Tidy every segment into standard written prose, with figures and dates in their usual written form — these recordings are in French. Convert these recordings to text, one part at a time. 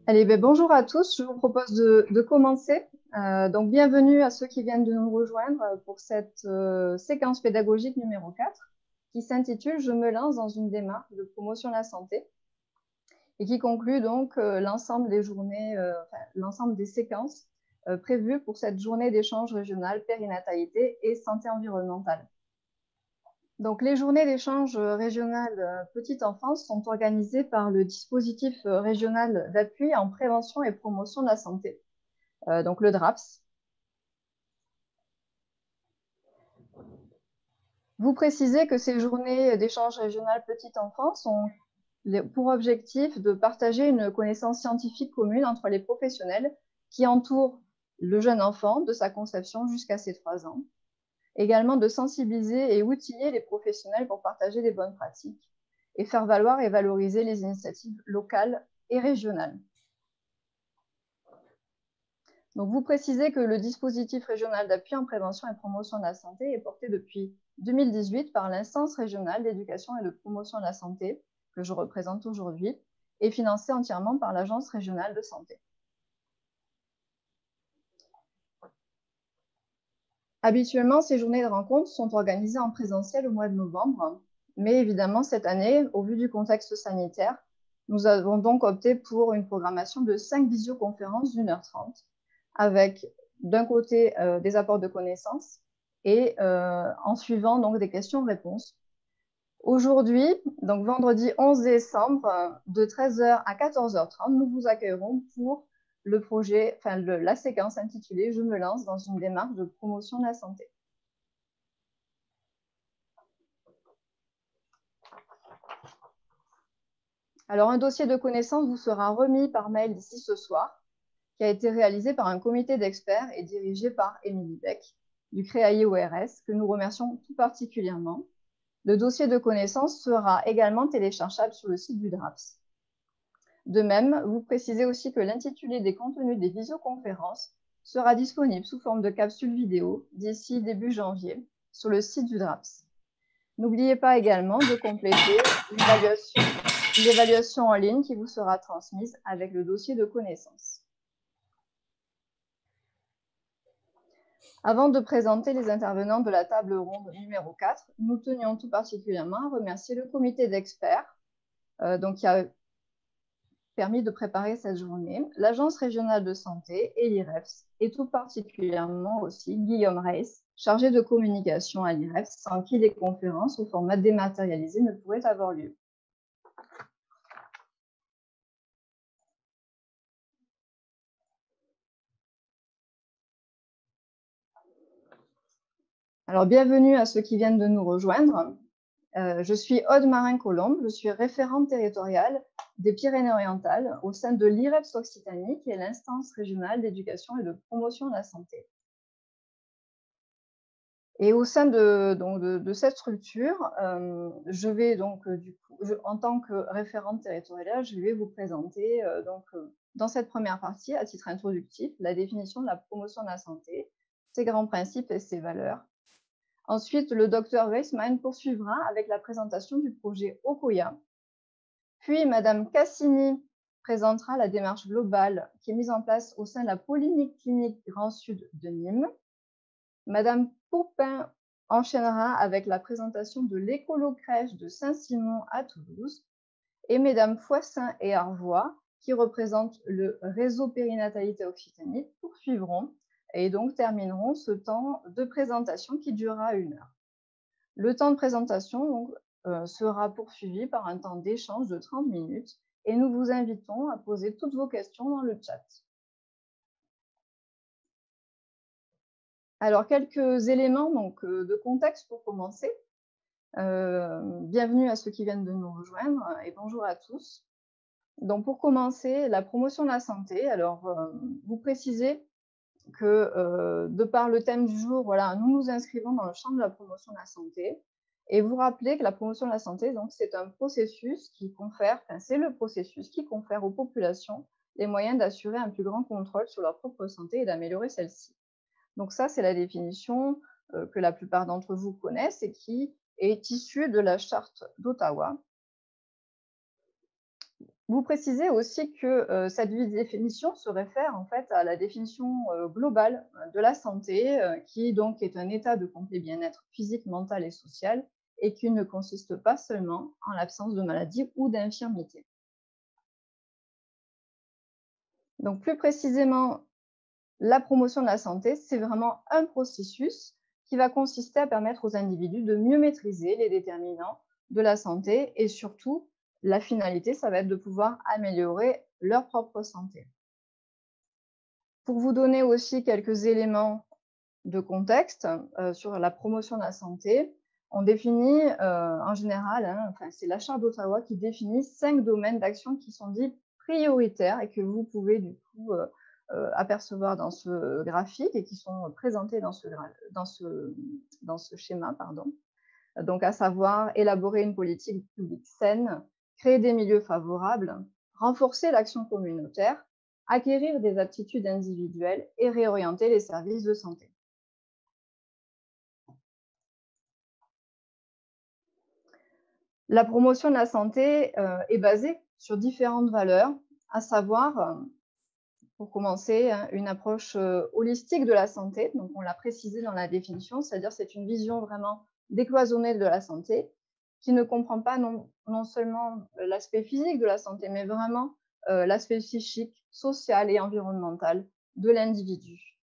Allez, ben, bonjour à tous. Je vous propose de commencer. Donc, bienvenue à ceux qui viennent de nous rejoindre pour cette séquence pédagogique numéro 4 qui s'intitule Je me lance dans une démarche de promotion de la santé et qui conclut donc l'ensemble des journées, l'ensemble des séquences prévues pour cette journée d'échange régional périnatalité et santé environnementale. Donc, les journées d'échange régional petite enfance sont organisées par le dispositif régional d'appui en prévention et promotion de la santé, donc le DRAPS. Vous précisez que ces journées d'échange régional petite enfance ont pour objectif de partager une connaissance scientifique commune entre les professionnels qui entourent le jeune enfant de sa conception jusqu'à ses 3 ans. Également de sensibiliser et outiller les professionnels pour partager des bonnes pratiques et faire valoir et valoriser les initiatives locales et régionales. Donc, vous précisez que le dispositif régional d'appui en prévention et promotion de la santé est porté depuis 2018 par l'instance régionale d'éducation et de promotion de la santé, que je représente aujourd'hui, et financé entièrement par l'Agence régionale de santé. Habituellement, ces journées de rencontre sont organisées en présentiel au mois de novembre, mais évidemment, cette année, au vu du contexte sanitaire, nous avons donc opté pour une programmation de 5 visioconférences d'1h30, avec d'un côté des apports de connaissances et en suivant donc des questions-réponses. Aujourd'hui, donc vendredi 11 décembre, de 13h à 14h30, nous vous accueillerons pour le projet, la séquence intitulée Je me lance dans une démarche de promotion de la santé. Alors, un dossier de connaissances vous sera remis par mail d'ici ce soir, qui a été réalisé par un comité d'experts et dirigé par Émilie Beck, du CREAI-ORS, que nous remercions tout particulièrement. Le dossier de connaissances sera également téléchargeable sur le site du DRAPS. De même, vous précisez aussi que l'intitulé des contenus des visioconférences sera disponible sous forme de capsule vidéo d'ici début janvier sur le site du DRAPS. N'oubliez pas également de compléter l'évaluation en ligne qui vous sera transmise avec le dossier de connaissances. Avant de présenter les intervenants de la table ronde numéro 4, nous tenions tout particulièrement à remercier le comité d'experts qui a permis de préparer cette journée, l'Agence régionale de santé et l'IREFS, et tout particulièrement aussi Guillaume Reiss, chargé de communication à l'IREFS, sans qui les conférences au format dématérialisé ne pourraient avoir lieu. Alors, bienvenue à ceux qui viennent de nous rejoindre. Je suis Aude Marin-Colombe, je suis référente territoriale des Pyrénées-Orientales au sein de l'IREPS Occitanie, qui est l'instance régionale d'éducation et de promotion de la santé. Et au sein de cette structure, je vais donc, en tant que référente territoriale, je vais vous présenter dans cette première partie, à titre introductif, la définition de la promotion de la santé, ses grands principes et ses valeurs. Ensuite, le docteur Weissmann poursuivra avec la présentation du projet Okoya. Puis, Madame Cassini présentera la démarche globale qui est mise en place au sein de la Polyclinique Grand Sud de Nîmes. Madame Popin enchaînera avec la présentation de l'écolo-crèche de Saint-Simon à Toulouse. Et Mesdames Foissin et Arvois, qui représentent le réseau périnatalité Occitanie, poursuivront et donc termineront ce temps de présentation qui durera 1 heure. Le temps de présentation sera poursuivi par un temps d'échange de 30 minutes et nous vous invitons à poser toutes vos questions dans le chat. Alors, quelques éléments de contexte pour commencer. Bienvenue à ceux qui viennent de nous rejoindre et bonjour à tous. Donc, pour commencer, la promotion de la santé. Alors, vous précisez que de par le thème du jour, voilà, nous nous inscrivons dans le champ de la promotion de la santé. Et vous rappelez que la promotion de la santé, donc, c'est un processus qui confère, c'est le processus qui confère aux populations les moyens d'assurer un plus grand contrôle sur leur propre santé et d'améliorer celle-ci. Donc ça, c'est la définition que la plupart d'entre vous connaissent et qui est issue de la charte d'Ottawa. Vous précisez aussi que cette définition se réfère en fait à la définition globale de la santé, qui donc est un état de complet bien-être physique, mental et social, et qui ne consiste pas seulement en l'absence de maladie ou d'infirmité. Donc plus précisément, la promotion de la santé, c'est vraiment un processus qui va consister à permettre aux individus de mieux maîtriser les déterminants de la santé et surtout, la finalité, ça va être de pouvoir améliorer leur propre santé. Pour vous donner aussi quelques éléments de contexte sur la promotion de la santé, on définit en général, hein, enfin, c'est la Charte d'Ottawa qui définit 5 domaines d'action qui sont dits prioritaires et que vous pouvez du coup apercevoir dans ce graphique et qui sont présentés dans ce schéma, pardon. Donc, à savoir élaborer une politique publique saine, créer des milieux favorables, renforcer l'action communautaire, acquérir des aptitudes individuelles et réorienter les services de santé. La promotion de la santé est basée sur différentes valeurs, à savoir, pour commencer, hein, une approche holistique de la santé. Donc, on l'a précisé dans la définition, c'est-à-dire c'est une vision vraiment décloisonnée de la santé qui ne comprend pas non seulement l'aspect physique de la santé, mais vraiment l'aspect psychique, social et environnemental de l'individu.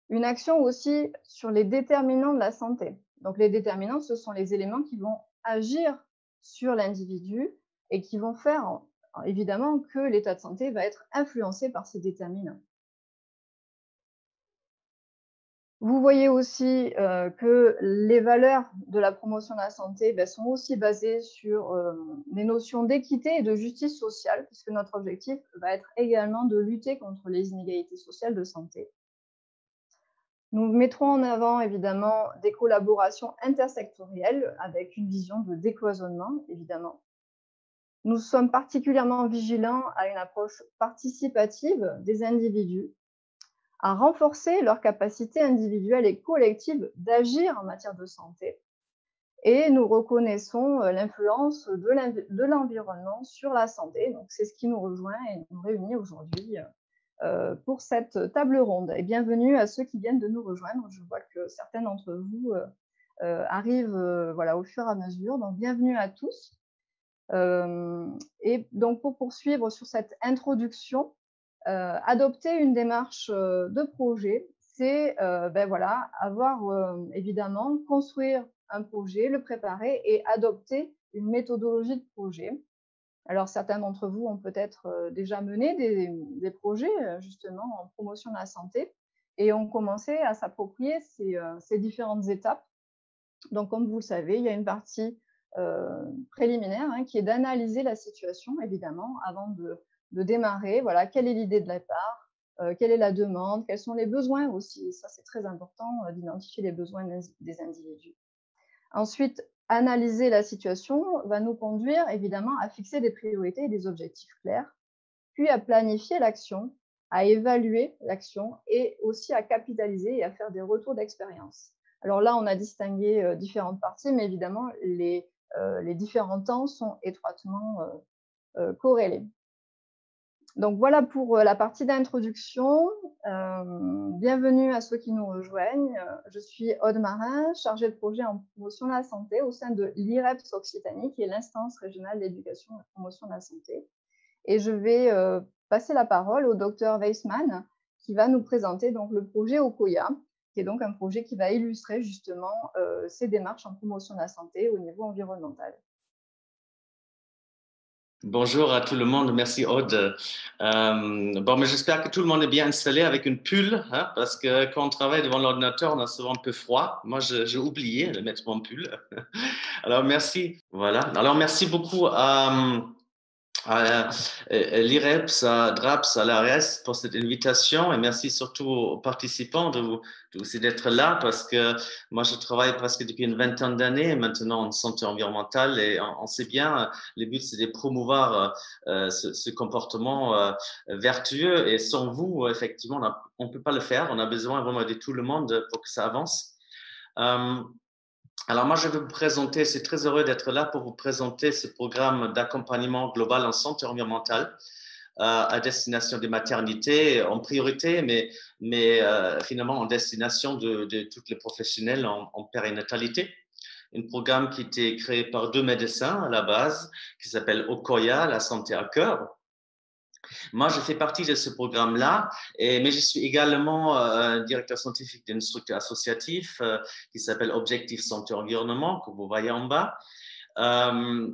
Une action aussi sur les déterminants de la santé. Donc, les déterminants, ce sont les éléments qui vont agir sur l'individu et qui vont faire évidemment que l'état de santé va être influencé par ces déterminants. Vous voyez aussi que les valeurs de la promotion de la santé sont aussi basées sur les notions d'équité et de justice sociale, puisque notre objectif va être également de lutter contre les inégalités sociales de santé. Nous mettrons en avant évidemment des collaborations intersectorielles avec une vision de décloisonnement, évidemment. Nous sommes particulièrement vigilants à une approche participative des individus, à renforcer leur capacité individuelle et collective d'agir en matière de santé. Et nous reconnaissons l'influence de l'environnement sur la santé. Donc, c'est ce qui nous rejoint et nous réunit aujourd'hui pour cette table ronde. Et bienvenue à ceux qui viennent de nous rejoindre. Je vois que certains d'entre vous arrivent voilà, au fur et à mesure. Donc, bienvenue à tous. Et donc, pour poursuivre sur cette introduction, adopter une démarche de projet, c'est voilà, avoir évidemment construire un projet, le préparer et adopter une méthodologie de projet. Alors, certains d'entre vous ont peut-être déjà mené des projets justement en promotion de la santé et ont commencé à s'approprier ces différentes étapes. Donc, comme vous le savez, il y a une partie préliminaire hein, qui est d'analyser la situation, évidemment, avant de démarrer. Voilà, quelle est l'idée de départ, quelle est la demande, quels sont les besoins aussi. Ça, c'est très important d'identifier les besoins des individus. Ensuite, analyser la situation va nous conduire évidemment à fixer des priorités et des objectifs clairs, puis à planifier l'action, à évaluer l'action et aussi à capitaliser et à faire des retours d'expérience. Alors là, on a distingué différentes parties, mais évidemment, les différents temps sont étroitement corrélés. Donc voilà pour la partie d'introduction. Bienvenue à ceux qui nous rejoignent. Je suis Aude Marin, chargée de projet en promotion de la santé au sein de l'IREPS Occitanie, qui est l'instance régionale d'éducation et de promotion de la santé. Et je vais passer la parole au docteur Weissmann, qui va nous présenter donc le projet Okoya, qui est donc un projet qui va illustrer justement ces démarches en promotion de la santé au niveau environnemental. Bonjour à tout le monde, merci Aude. Mais j'espère que tout le monde est bien installé avec une pull, hein, parce que quand on travaille devant l'ordinateur, on a souvent un peu froid. Moi, j'ai oublié de mettre mon pull. Alors, merci. Voilà. Alors, merci beaucoup à l'IREPS, à DRAPS, à l'ARS pour cette invitation et merci surtout aux participants aussi d'être là parce que moi je travaille presque depuis une vingtaine d'années maintenant en santé environnementale et on sait bien, le but c'est de promouvoir ce comportement vertueux et sans vous, effectivement, on ne peut pas le faire. On a besoin vraiment de tout le monde pour que ça avance. Alors moi, je vais vous présenter, c'est très heureux d'être là pour vous présenter ce programme d'accompagnement global en santé environnementale à destination des maternités en priorité, mais finalement en destination de toutes les professionnels en périnatalité. Un programme qui a été créé par 2 médecins à la base, qui s'appelle Okoya, la santé à cœur. Moi, je fais partie de ce programme-là, mais je suis également directeur scientifique d'une structure associative qui s'appelle Objectif Santé Environnement, que vous voyez en bas.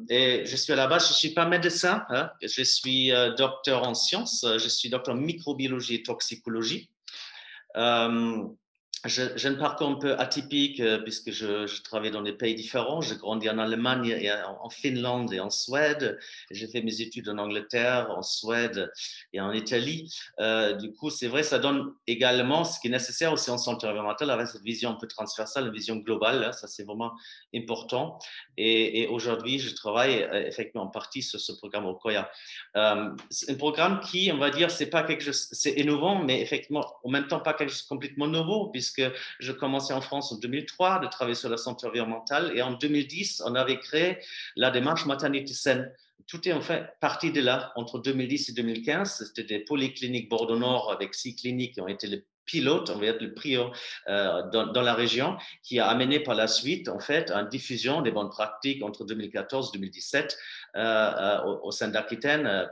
Et je suis à la base, je ne suis pas médecin, hein, je suis docteur en sciences, je suis docteur en microbiologie et toxicologie. J'ai un parcours un peu atypique puisque je travaille dans des pays différents. J'ai grandi en Allemagne, et en Finlande et en Suède. J'ai fait mes études en Angleterre, en Suède et en Italie. Du coup, c'est vrai, ça donne également ce qui est nécessaire aussi en santé environnementale, avec cette vision un peu transversale, une vision globale. Hein, ça, c'est vraiment important. Et aujourd'hui, je travaille effectivement en partie sur ce programme Okoya. C'est un programme qui, on va dire, c'est pas quelque chose, c'est innovant, mais effectivement, en même temps, pas quelque chose de complètement nouveau, puisque je commençais en France en 2003 de travailler sur la santé environnementale, et en 2010, on avait créé la démarche maternité saine. Tout est en fait parti de là, entre 2010 et 2015. C'était des polycliniques Bordeaux-Nord avec 6 cliniques qui ont été les pilotes, on va dire le prio dans la région, qui a amené par la suite, en fait, à une diffusion des bonnes pratiques entre 2014 et 2017 au sein d'Aquitaine,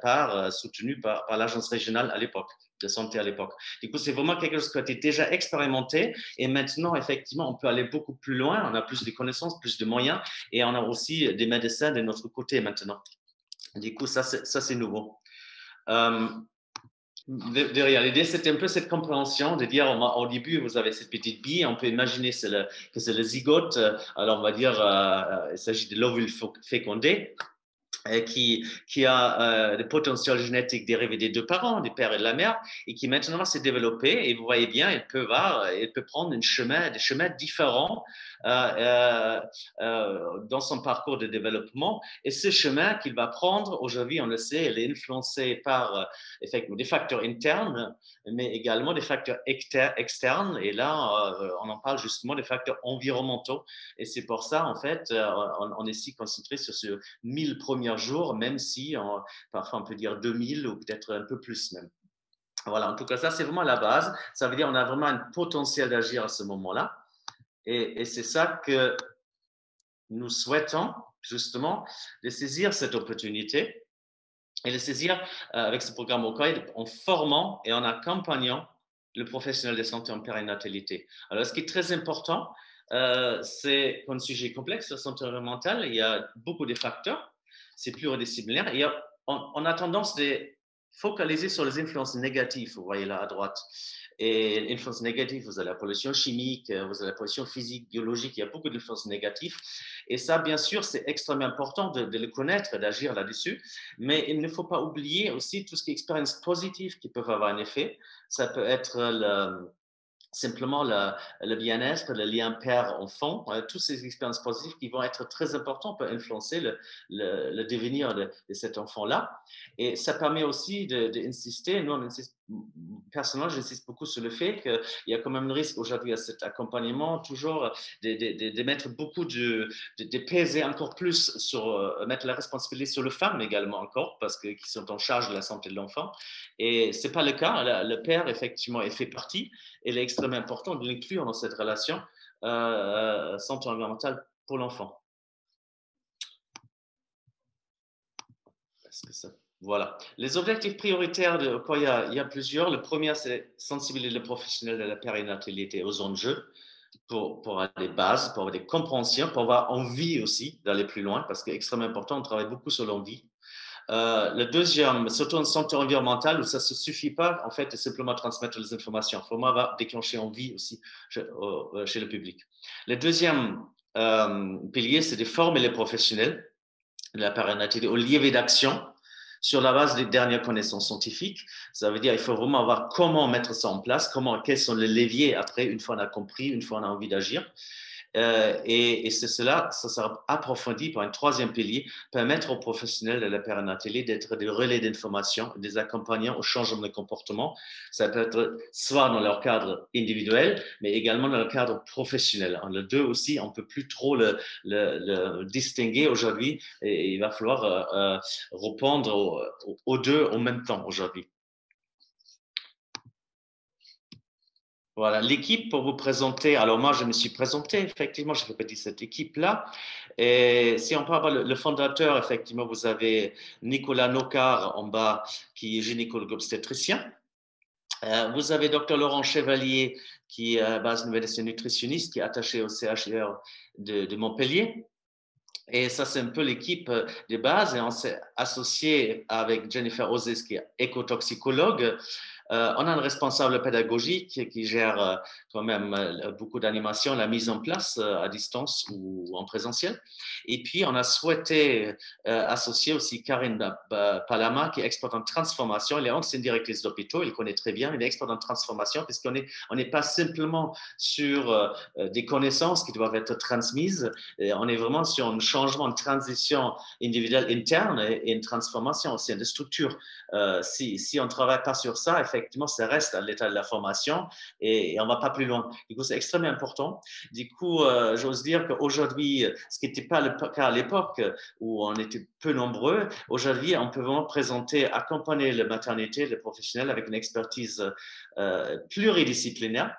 soutenu par l'agence régionale à l'époque de santé à l'époque. Du coup, c'est vraiment quelque chose qui a été déjà expérimenté et maintenant, effectivement, on peut aller beaucoup plus loin. On a plus de connaissances, plus de moyens et on a aussi des médecins de notre côté maintenant. Du coup, ça, c'est nouveau. Derrière l'idée, c'était un peu cette compréhension de dire au début, vous avez cette petite bille, on peut imaginer que c'est le zygote. Alors, on va dire, il s'agit de l'ovule fécondé qui a des potentiels génétiques dérivés des deux parents, du père et de la mère, et qui maintenant s'est développé. Et vous voyez bien, il peut prendre des chemins différents dans son parcours de développement. Et ce chemin qu'il va prendre, aujourd'hui, on le sait, il est influencé par effectivement des facteurs internes, mais également des facteurs externes. Et là, on en parle justement des facteurs environnementaux. Et c'est pour ça, en fait, on est si concentré sur ce 1000 premiers jours, même si parfois on peut dire 2000 ou peut-être un peu plus même. Voilà, en tout cas, ça c'est vraiment la base. Ça veut dire qu'on a vraiment un potentiel d'agir à ce moment-là. Et c'est ça que nous souhaitons justement, de saisir cette opportunité et de saisir avec ce programme Okoya en formant et en accompagnant le professionnel de santé en périnatalité. Alors, ce qui est très important, c'est un sujet complexe, la santé environnementale, il y a beaucoup de facteurs, c'est pluridisciplinaire, et on a tendance à focaliser sur les influences négatives, vous voyez là à droite. Et l'influence négative, vous avez la pollution chimique, vous avez la pollution physique, biologique, il y a beaucoup d'influences négatives. Et ça, bien sûr, c'est extrêmement important de le connaître, d'agir là-dessus. Mais il ne faut pas oublier aussi tout ce qui est expérience positive qui peuvent avoir un effet. Ça peut être simplement le bien-être, le lien père-enfant, toutes ces expériences positives qui vont être très importantes pour influencer le devenir de cet enfant-là. Et ça permet aussi d'insister, nous on insiste, personnellement j'insiste beaucoup sur le fait qu'il y a quand même le risque aujourd'hui à cet accompagnement toujours de mettre beaucoup de peser encore plus sur, mettre la responsabilité sur les femmes également encore, parce que qui sont en charge de la santé de l'enfant. Et ce n'est pas le cas, le père effectivement il fait partie, et il est extrêmement important de l'inclure dans cette relation santé environnementale pour l'enfant. Est-ce que ça... Voilà. Les objectifs prioritaires de Okoya, il y a plusieurs. Le premier, c'est sensibiliser les professionnels de la périnatalité aux enjeux pour avoir des bases, pour avoir des compréhensions, pour avoir envie aussi d'aller plus loin, parce que c'est extrêmement important, on travaille beaucoup sur l'envie. Le deuxième, surtout en santé environnementale, où ça ne se suffit pas en fait de simplement transmettre les informations. Il faut vraiment déclencher envie aussi chez le public. Le deuxième pilier, c'est de former les professionnels de la périnatalité au levier d'action sur la base des dernières connaissances scientifiques. Ça veut dire qu'il faut vraiment voir comment mettre ça en place, quels sont les leviers après, une fois on a compris, une fois on a envie d'agir. Et c'est cela, ça sera approfondi par un troisième pilier, permettre aux professionnels de la périnatalité d'être des relais d'information, des accompagnants au changement de comportement. Ça peut être soit dans leur cadre individuel, mais également dans le cadre professionnel. Les deux aussi, on ne peut plus trop le distinguer aujourd'hui et il va falloir répondre aux deux en même temps aujourd'hui. Voilà, l'équipe pour vous présenter. Alors moi, je me suis présenté, effectivement, je fais partie de cette équipe-là. Et si on parle le fondateur, effectivement, vous avez Nicolas Nocard en bas, qui est gynécologue obstétricien. Vous avez Dr Laurent Chevalier, qui est à base de médecin nutritionniste, qui est attaché au CHR de Montpellier. Et ça, c'est un peu l'équipe de base. Et on s'est associé avec Jennifer Ozes, qui est écotoxicologue. On a un responsable pédagogique qui gère quand même beaucoup d'animation, la mise en place à distance ou en présentiel. Et puis, on a souhaité associer aussi Karine Palama, qui est experte en transformation. Elle est ancienne directrice d'hôpitaux, elle connaît très bien, elle est experte en transformation, puisqu'on n'est pas simplement sur des connaissances qui doivent être transmises, on est vraiment sur un changement, une transition individuelle interne et une transformation aussi de structure. Si on ne travaille pas sur ça, effectivement, ça reste à l'état de la formation et on ne va pas plus loin. Du coup, c'est extrêmement important. Du coup, j'ose dire qu'aujourd'hui, ce qui n'était pas le cas à l'époque où on était peu nombreux, aujourd'hui, on peut vraiment présenter, accompagner la maternité, les professionnels avec une expertise pluridisciplinaire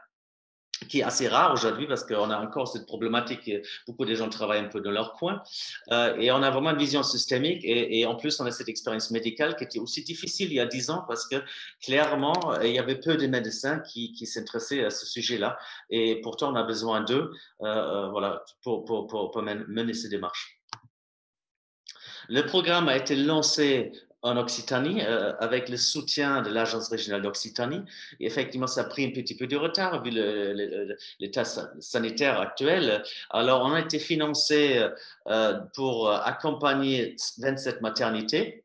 qui est assez rare aujourd'hui parce qu'on a encore cette problématique. Beaucoup de gens travaillent un peu dans leur coin et on a vraiment une vision systémique et en plus, on a cette expérience médicale qui était aussi difficile il y a 10 ans parce que clairement, il y avait peu de médecins qui s'intéressaient à ce sujet-là et pourtant, on a besoin d'eux voilà, pour mener ces démarches. Le programme a été lancé en Occitanie avec le soutien de l'Agence régionale d'Occitanie. Et effectivement, ça a pris un petit peu de retard vu l'état sanitaire actuel. Alors, on a été financé pour accompagner 27 maternités.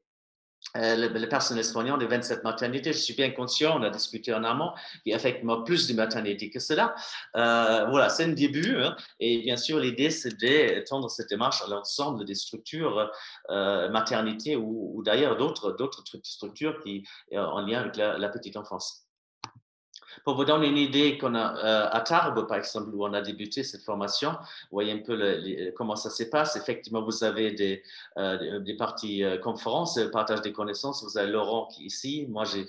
Le personnel soignant des 27 maternités, je suis bien conscient, on a discuté en amont, il y a effectivement plus de maternités que cela. Voilà, c'est un début. Hein, et bien sûr, l'idée, c'est d'étendre cette démarche à l'ensemble des structures maternités ou d'ailleurs d'autres structures qui en lien avec la petite enfance. Pour vous donner une idée, qu'on a à Tarbes, par exemple, où on a débuté cette formation, vous voyez un peu comment ça se passe. Effectivement, vous avez des parties conférences, partage des connaissances. Vous avez Laurent qui est ici. Moi, je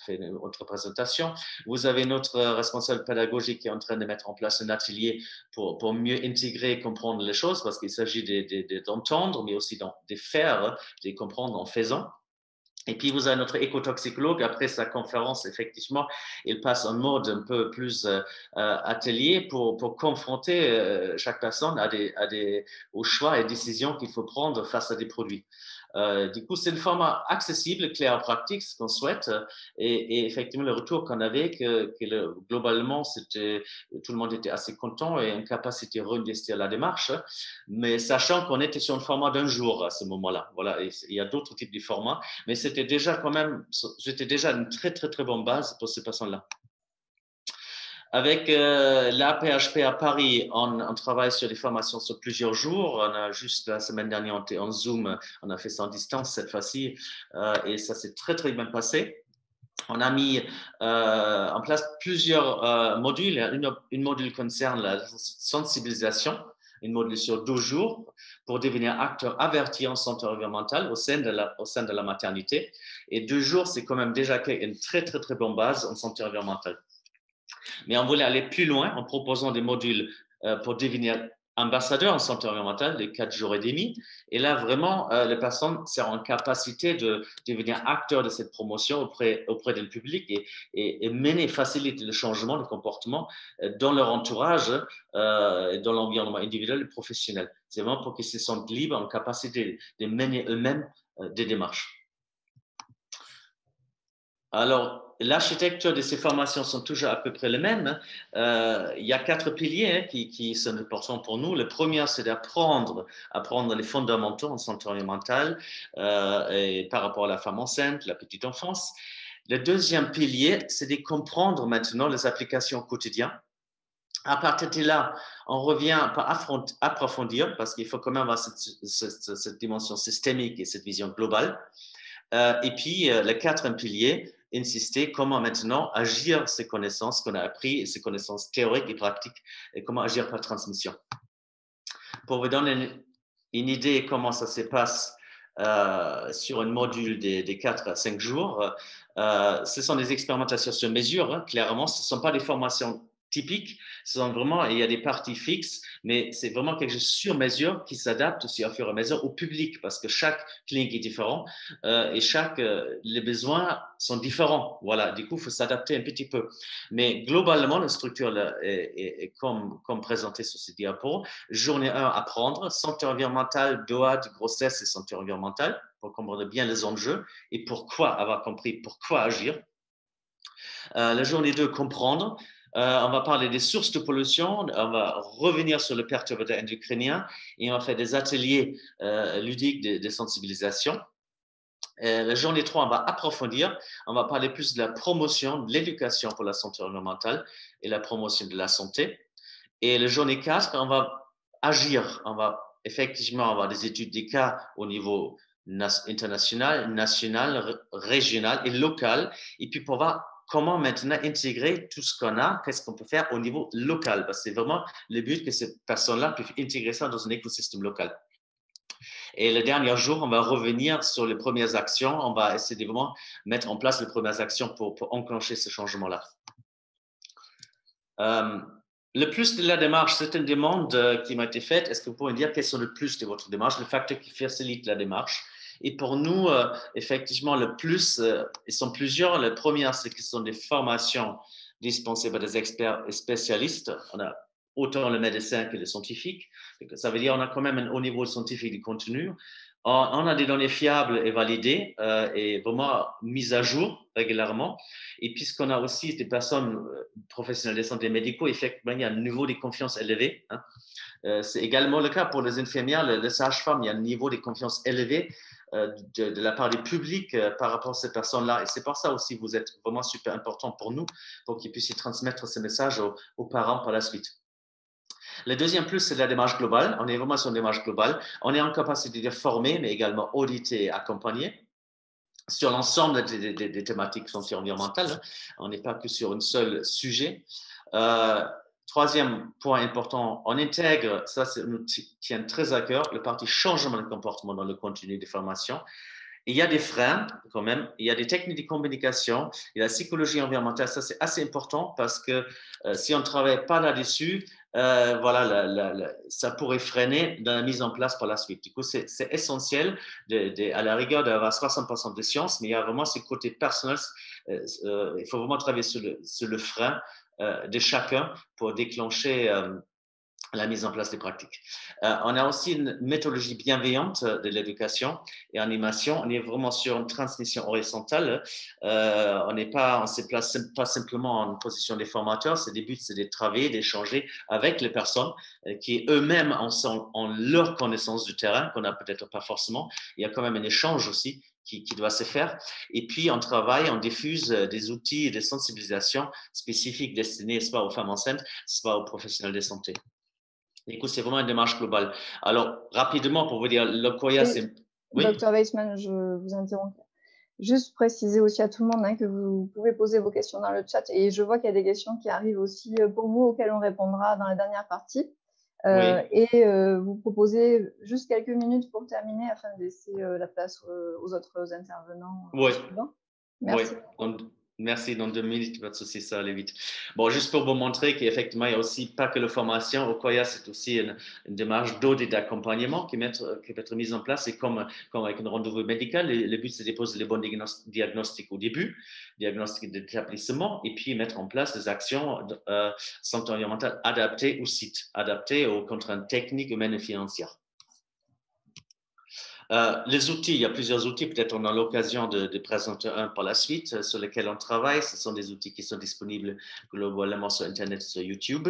fais une autre présentation. Vous avez notre responsable pédagogique qui est en train de mettre en place un atelier pour mieux intégrer et comprendre les choses, parce qu'il s'agit d'entendre, mais aussi de faire, de comprendre en faisant. Et puis, vous avez notre écotoxicologue. Après sa conférence, effectivement, il passe en mode un peu plus atelier pour confronter chaque personne aux choix et décisions qu'il faut prendre face à des produits. Du coup, c'est une format accessible, clair, pratique, ce qu'on souhaite. Et effectivement, le retour qu'on avait, globalement, tout le monde était assez content et une capacité à réinvestir la démarche. Mais sachant qu'on était sur un format d'un jour à ce moment-là. Voilà, et il y a d'autres types de formats. Mais c'était déjà une très, très, très bonne base pour ces personnes-là. Avec l'APHP à Paris, on travaille sur des formations sur plusieurs jours. On a juste la semaine dernière, on était en Zoom, on a fait ça en distance cette fois-ci et ça s'est très, très bien passé. On a mis en place plusieurs modules. Une module concerne la sensibilisation, une module sur 12 jours pour devenir acteur averti en santé environnementale au sein de la maternité. Et 2 jours, c'est quand même déjà une très, très, très bonne base en santé environnementale. Mais on voulait aller plus loin en proposant des modules pour devenir ambassadeur en santé environnementale de 4 jours et demi. Et là, vraiment, les personnes seront en capacité de devenir acteurs de cette promotion auprès du public et mener, faciliter le changement de comportement dans leur entourage, dans l'environnement individuel et professionnel. C'est vraiment pour qu'ils se sentent libres, en capacité de mener eux-mêmes des démarches. Alors, l'architecture de ces formations sont toujours à peu près les mêmes. Il y a 4 piliers qui sont importants pour nous. Le premier, c'est d'apprendre les fondamentaux en santé environnementale et par rapport à la femme enceinte, la petite enfance. Le deuxième pilier, c'est de comprendre maintenant les applications quotidiennes À partir de là, on revient pas approfondir parce qu'il faut quand même avoir cette dimension systémique et cette vision globale. Et puis, le quatrième pilier, insister comment maintenant agir ces connaissances qu'on a apprises, ces connaissances théoriques et pratiques, et comment agir par transmission. Pour vous donner une idée comment ça se passe sur un module des 4 à 5 jours, ce sont des expérimentations sur mesure, hein, clairement, ce ne sont pas des formations typiques, ce sont vraiment, il y a des parties fixes, mais c'est vraiment quelque chose sur mesure qui s'adapte aussi au fur et à mesure au public, parce que chaque clinique est différent et les besoins sont différents. Voilà, du coup, il faut s'adapter un petit peu. Mais globalement, la structure là, est comme présenté sur ce diapo. Journée 1, apprendre, santé environnementale, DOAD, grossesse et santé environnementale, pour comprendre bien les enjeux et pourquoi avoir compris, pourquoi agir. La journée 2, comprendre. On va parler des sources de pollution, on va revenir sur le perturbateur endocrinien et on va faire des ateliers ludiques de sensibilisation. La journée 3, on va approfondir, on va parler plus de la promotion, de l'éducation pour la santé environnementale et la promotion de la santé. Et la journée 4, on va agir, on va effectivement avoir des études des cas au niveau international, national, régional et local, et puis pour voir comment maintenant intégrer tout ce qu'on a, qu'est-ce qu'on peut faire au niveau local, parce que c'est vraiment le but que ces personnes-là puissent intégrer ça dans un écosystème local. Et le dernier jour, on va revenir sur les premières actions, on va essayer de vraiment mettre en place les premières actions pour enclencher ce changement-là. Le plus de la démarche, c'est une demande qui m'a été faite. Est-ce que vous pouvez me dire quels sont le plus de votre démarche, le facteur qui facilite la démarche? Et pour nous, effectivement, le plus, ils sont plusieurs. Le premier, c'est que ce sont des formations dispensées par des experts et spécialistes. On a autant le médecin que le scientifique. Ça veut dire qu'on a quand même un haut niveau scientifique du contenu. On a des données fiables et validées et vraiment mises à jour régulièrement. Et puisqu'on a aussi des personnes professionnels de santé médicaux, effectivement, il y a un niveau de confiance élevé. Hein. C'est également le cas pour les infirmières, les sages-femmes, il y a un niveau de confiance élevé de la part du public par rapport à ces personnes-là. Et c'est pour ça aussi que vous êtes vraiment super important pour nous, pour qu'ils puissent transmettre ces messages aux parents par la suite. Le deuxième plus, c'est la démarche globale. On est vraiment sur une démarche globale. On est en capacité de former, mais également auditer et accompagner sur l'ensemble des thématiques santé environnementale. On n'est pas que sur un seul sujet. Troisième point important, on intègre, ça nous tient très à cœur, le parti changement de comportement dans le contenu des formations. Il y a des freins quand même, il y a des techniques de communication, il y a la psychologie environnementale, ça c'est assez important parce que si on ne travaille pas là-dessus, voilà, ça pourrait freiner dans la mise en place par la suite. Du coup, c'est essentiel à la rigueur d'avoir 60% de sciences, mais il y a vraiment ce côté personnel, il faut vraiment travailler sur le frein de chacun pour déclencher la mise en place des pratiques. On a aussi une méthodologie bienveillante de l'éducation et animation. On est vraiment sur une transmission horizontale. On ne se place pas simplement en position des formateurs. Le but, c'est de travailler, d'échanger avec les personnes qui eux-mêmes ont leur connaissance du terrain, qu'on n'a peut-être pas forcément. Il y a quand même un échange aussi qui doit se faire. Et puis, on travaille, on diffuse des outils de sensibilisation spécifiques destinés soit aux femmes enceintes, soit aux professionnels de santé. Écoute, c'est vraiment une démarche globale. Alors, rapidement, pour vous dire, l'Okoya, c'est… Oui, Docteur Weissman, je vous interromps. Juste préciser aussi à tout le monde que vous pouvez poser vos questions dans le chat et je vois qu'il y a des questions qui arrivent aussi pour vous auxquelles on répondra dans la dernière partie. oui. Et vous proposez juste quelques minutes pour terminer afin de laisser la place aux autres intervenants Oui. suivants. Merci. Merci. Merci, dans 2 minutes, pas de souci, ça aller vite. Bon, juste pour vous montrer qu'effectivement, il n'y a aussi pas que la formation. Okoya, c'est aussi une démarche d'aide et d'accompagnement qui peut être mise en place. Et comme avec un rendez-vous médical, le but, c'est de poser les bons diagnostics au début, diagnostic d'établissement, et puis mettre en place des actions santé environnementale adaptées au site, adaptées aux contraintes techniques, humaines et financières. Les outils, il y a plusieurs outils, peut-être on a l'occasion de présenter un par la suite sur lesquels on travaille. Ce sont des outils qui sont disponibles globalement sur Internet, sur YouTube.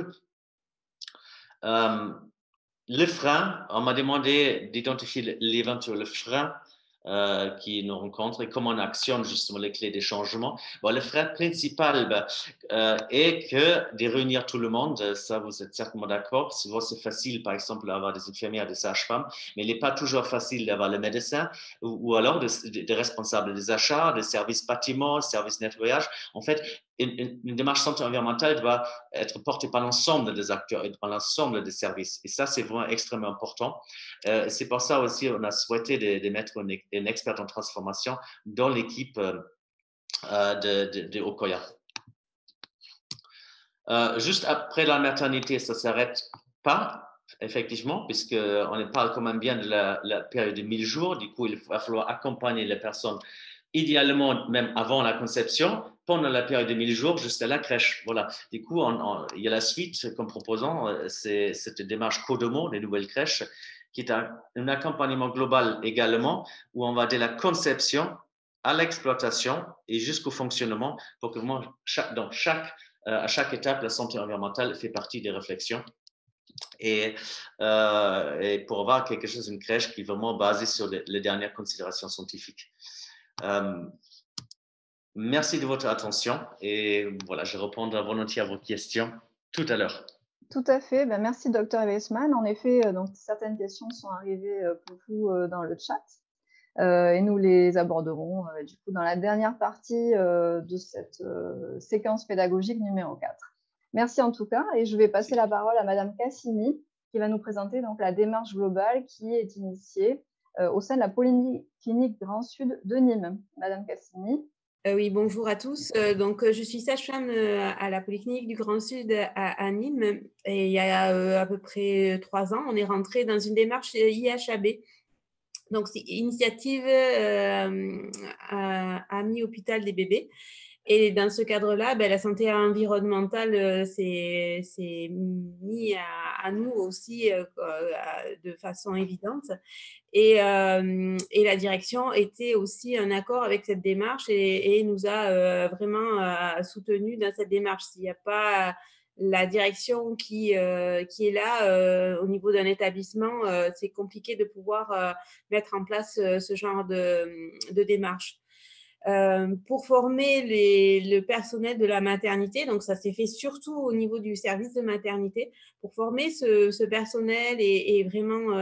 Le frein, on m'a demandé d'identifier l'éventuel frein qui nous rencontrent et comment on actionne justement les clés des changements. Bon, le frais principal est que de réunir tout le monde, ça vous êtes certainement d'accord. Souvent c'est facile par exemple d'avoir des infirmières, des sages-femmes, mais il n'est pas toujours facile d'avoir le médecin ou alors des responsables des achats, des services bâtiments, services nettoyage. En fait, une démarche santé environnementale doit être portée par l'ensemble des acteurs et par l'ensemble des services. Et ça, c'est vraiment extrêmement important. C'est pour ça aussi on a souhaité de mettre une experte en transformation dans l'équipe de Okoya. Juste après la maternité, ça ne s'arrête pas, effectivement, puisqu'on parle quand même bien de la période de 1000 jours. Du coup, il va falloir accompagner les personnes, idéalement même avant la conception, pendant la période de 1000 jours, jusqu'à la crèche. Voilà. Du coup, il y a la suite comme proposant, c'est cette démarche Kodomo, les nouvelles crèches, qui est un accompagnement global également, où on va de la conception à l'exploitation et jusqu'au fonctionnement pour que vraiment à chaque étape, la santé environnementale fait partie des réflexions et pour avoir quelque chose, une crèche qui est vraiment basée sur les dernières considérations scientifiques. Merci de votre attention et voilà, je répondrai volontiers à vos questions tout à l'heure. Tout à fait. Ben, merci, Dr. Weissman. En effet, donc, certaines questions sont arrivées pour vous dans le chat. Et nous les aborderons du coup dans la dernière partie de cette séquence pédagogique numéro 4. Merci en tout cas, et je vais passer la parole à Madame Cassini qui va nous présenter donc la démarche globale qui est initiée au sein de la Polyclinique Grand Sud de Nîmes. Madame Cassini. Oui, bonjour à tous. Donc, je suis sage-femme à la Polyclinique du Grand Sud à Nîmes. Et il y a à peu près 3 ans, on est rentré dans une démarche IHAB. Donc, c'est Initiative Amis Hôpital des bébés. Et dans ce cadre-là, la santé environnementale s'est mis à nous aussi de façon évidente. Et la direction était aussi en accord avec cette démarche et nous a vraiment soutenus dans cette démarche. S'il n'y a pas la direction qui est là au niveau d'un établissement, c'est compliqué de pouvoir mettre en place ce genre de démarche. Pour former le personnel de la maternité, donc ça s'est fait surtout au niveau du service de maternité, pour former ce personnel et vraiment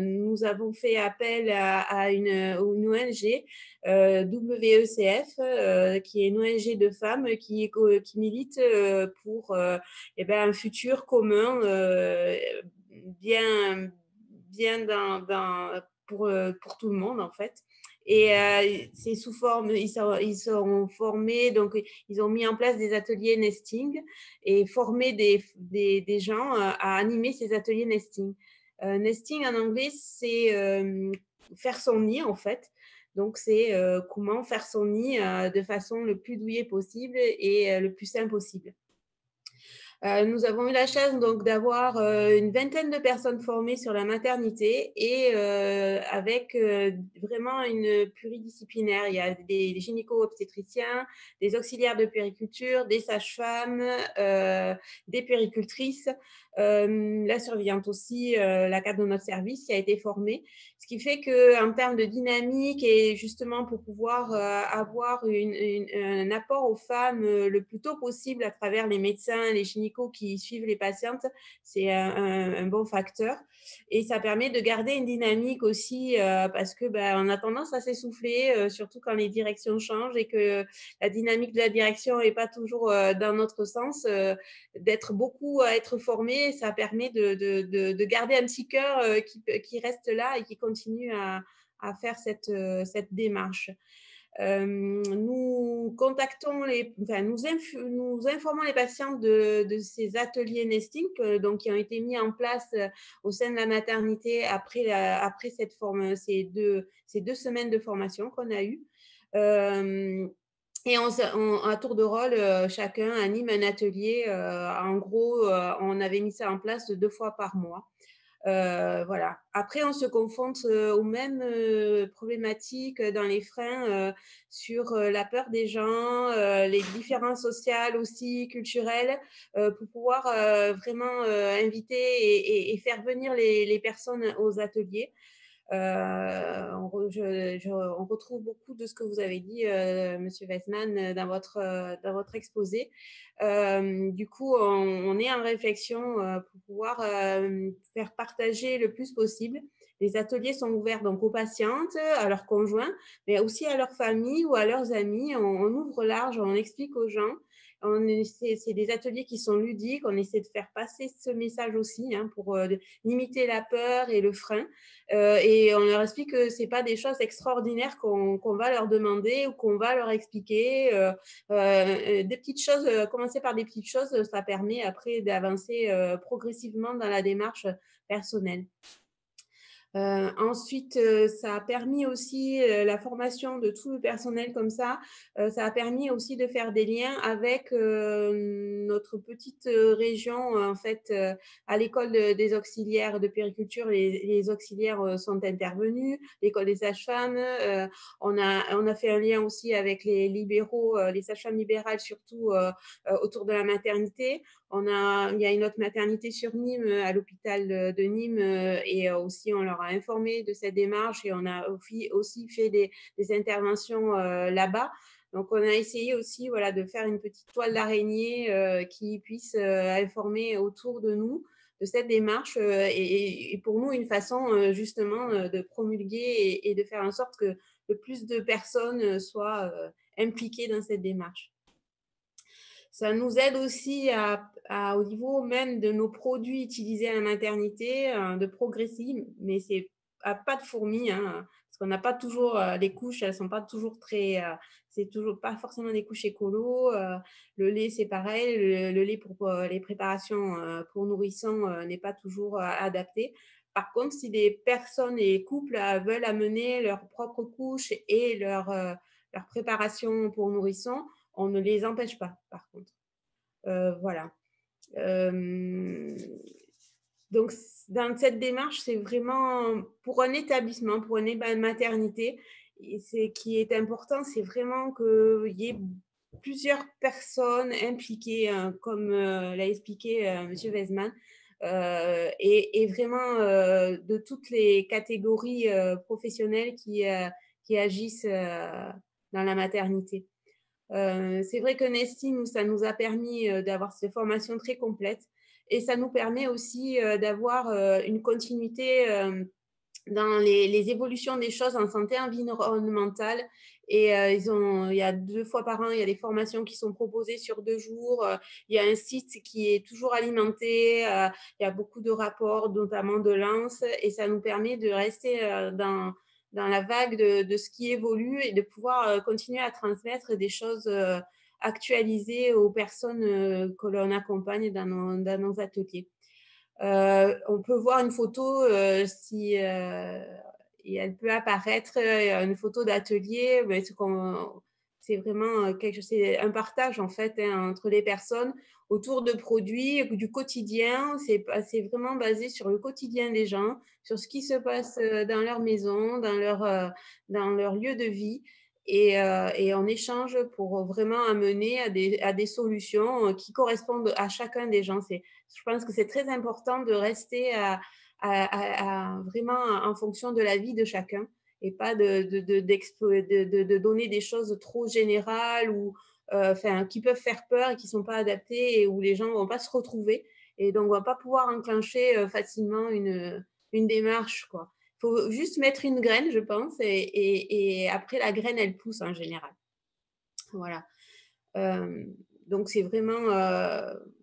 nous avons fait appel à une ONG, WECF, qui est une ONG de femmes qui milite pour un futur commun bien pour tout le monde en fait. Et c'est sous forme, ils sont formés, donc ils ont mis en place des ateliers nesting et formé des gens à animer ces ateliers nesting. Nesting en anglais, c'est faire son nid en fait. Donc c'est comment faire son nid de façon le plus douillée possible et le plus simple possible. Nous avons eu la chance donc d'avoir une vingtaine de personnes formées sur la maternité et avec vraiment une pluridisciplinaire. Il y a des gynéco-obstétriciens, des auxiliaires de puériculture, des sages-femmes, des puéricultrices, la surveillante aussi, la cadre de notre service qui a été formée. Ce qui fait qu'en termes de dynamique et justement pour pouvoir avoir un apport aux femmes le plus tôt possible à travers les médecins, les gynécos qui suivent les patientes, c'est un bon facteur. Et ça permet de garder une dynamique aussi parce que on a tendance à s'essouffler, surtout quand les directions changent et que la dynamique de la direction n'est pas toujours dans notre sens. D'être beaucoup à être formé, ça permet de garder un petit cœur qui reste là et qui continue à faire cette démarche. Nous contactons nous informons les patients de ces ateliers nesting donc qui ont été mis en place au sein de la maternité après ces 2 semaines de formation qu'on a eues. Et à tour de rôle, chacun anime un atelier. En gros, on avait mis ça en place 2 fois par mois. Voilà. Après, on se confronte aux mêmes problématiques dans les freins sur la peur des gens, les différences sociales aussi, culturelles, pour pouvoir vraiment inviter et faire venir les personnes aux ateliers. On retrouve beaucoup de ce que vous avez dit, Monsieur Weissman, dans votre exposé. Du coup, on est en réflexion pour pouvoir faire partager le plus possible. Les ateliers sont ouverts donc aux patientes, à leurs conjoints, mais aussi à leur famille ou à leurs amis. On ouvre large, on explique aux gens. C'est des ateliers qui sont ludiques. On essaie de faire passer ce message aussi pour limiter la peur et le frein. Et on leur explique que ce n'est pas des choses extraordinaires qu'on va leur demander ou qu'on va leur expliquer. Des petites choses, commencer par des petites choses, ça permet après d'avancer progressivement dans la démarche personnelle. Ensuite, ça a permis aussi la formation de tout le personnel comme ça. Ça a permis aussi de faire des liens avec notre petite région. En fait, à l'école des auxiliaires de puériculture, les auxiliaires sont intervenus, l'école des sages-femmes. On a fait un lien aussi avec les libéraux, les sages-femmes libérales, surtout autour de la maternité. Il y a une autre maternité sur Nîmes, à l'hôpital de Nîmes, et aussi on leur a informé de cette démarche et on a aussi fait des interventions là-bas. Donc, on a essayé aussi de faire une petite toile d'araignée qui puisse informer autour de nous de cette démarche et pour nous, une façon justement de promulguer et de faire en sorte que le plus de personnes soient impliquées dans cette démarche. Ça nous aide aussi au niveau même de nos produits utilisés à la maternité, de progresser, mais c'est à pas de fourmi, parce qu'on n'a pas toujours les couches, elles sont pas toujours c'est toujours pas forcément des couches écolo. Le lait, c'est pareil, le lait pour les préparations pour nourrissons n'est pas toujours adapté. Par contre, si des personnes et couples veulent amener leur propre couche et leur préparation pour nourrissons, on ne les empêche pas, par contre. Voilà. Donc, dans cette démarche, c'est vraiment pour un établissement, pour une maternité, et qui est important, c'est vraiment qu'il y ait plusieurs personnes impliquées, comme l'a expliqué M. Weissman, et vraiment de toutes les catégories professionnelles qui agissent dans la maternité. C'est vrai que Nesting, ça nous a permis d'avoir ces formations très complètes et ça nous permet aussi d'avoir une continuité dans les évolutions des choses en santé environnementale. Et il y a 2 fois par an, il y a des formations qui sont proposées sur 2 jours. Il y a un site qui est toujours alimenté. Il y a beaucoup de rapports, notamment de l'ANS, et ça nous permet de rester dans la vague de ce qui évolue et de pouvoir continuer à transmettre des choses actualisées aux personnes que l'on accompagne dans nos ateliers. On peut voir une photo si et elle peut apparaître une photo d'atelier, mais c'est vraiment quelque chose, c'est un partage en fait entre les personnes autour de produits du quotidien. C'est vraiment basé sur le quotidien des gens, sur ce qui se passe dans leur maison, dans leur lieu de vie. Et on échange pour vraiment amener à des solutions qui correspondent à chacun des gens. Je pense que c'est très important de rester vraiment en fonction de la vie de chacun et pas de donner des choses trop générales ou qui peuvent faire peur et qui ne sont pas adaptées et où les gens ne vont pas se retrouver. Et donc, on ne va pas pouvoir enclencher facilement une démarche, quoi. Il faut juste mettre une graine, je pense, et après, la graine, elle pousse en général. Voilà. Donc, c'est vraiment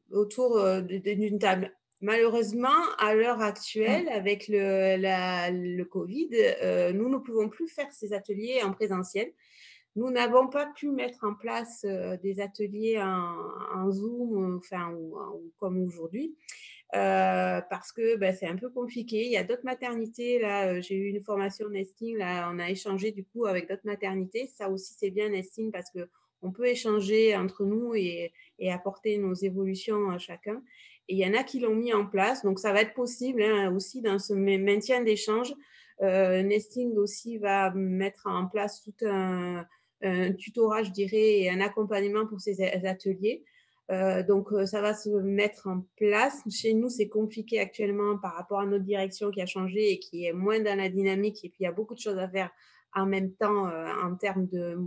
autour d'une table. Malheureusement, à l'heure actuelle, avec le Covid, nous ne pouvons plus faire ces ateliers en présentiel. Nous n'avons pas pu mettre en place des ateliers en Zoom, ou comme aujourd'hui, parce que c'est un peu compliqué. Il y a d'autres maternités. Là, j'ai eu une formation Nesting. Là, on a échangé du coup avec d'autres maternités. Ça aussi, c'est bien Nesting parce qu'on peut échanger entre nous et apporter nos évolutions à chacun. Et il y en a qui l'ont mis en place. Donc, ça va être possible aussi dans ce maintien d'échange. Nesting aussi va mettre en place tout un tutorat, je dirais, et un accompagnement pour ces ateliers. Ça va se mettre en place. Chez nous, c'est compliqué actuellement par rapport à notre direction qui a changé et qui est moins dans la dynamique. Et puis, il y a beaucoup de choses à faire en même temps en termes de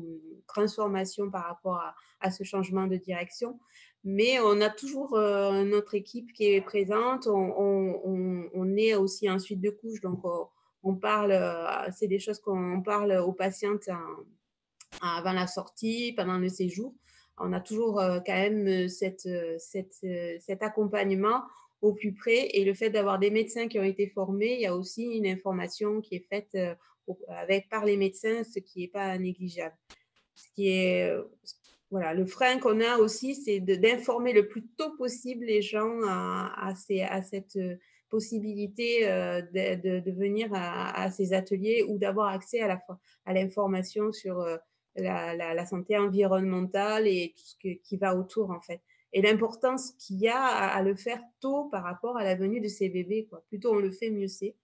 transformation par rapport à ce changement de direction. Mais on a toujours notre équipe qui est présente. On est aussi en suite de couches. Donc, on parle, c'est des choses qu'on parle aux patientes avant la sortie, pendant le séjour. On a toujours quand même cet accompagnement au plus près. Et le fait d'avoir des médecins qui ont été formés, il y a aussi une information qui est faite par les médecins, ce qui n'est pas négligeable. Ce qui est, voilà, le frein qu'on a aussi, c'est d'informer le plus tôt possible les gens à cette possibilité de venir à ces ateliers ou d'avoir accès à l'information sur la santé environnementale et tout ce qui va autour, en fait. Et l'importance qu'il y a à le faire tôt par rapport à la venue de ces bébés, quoi. Plus tôt on le fait, mieux c'est.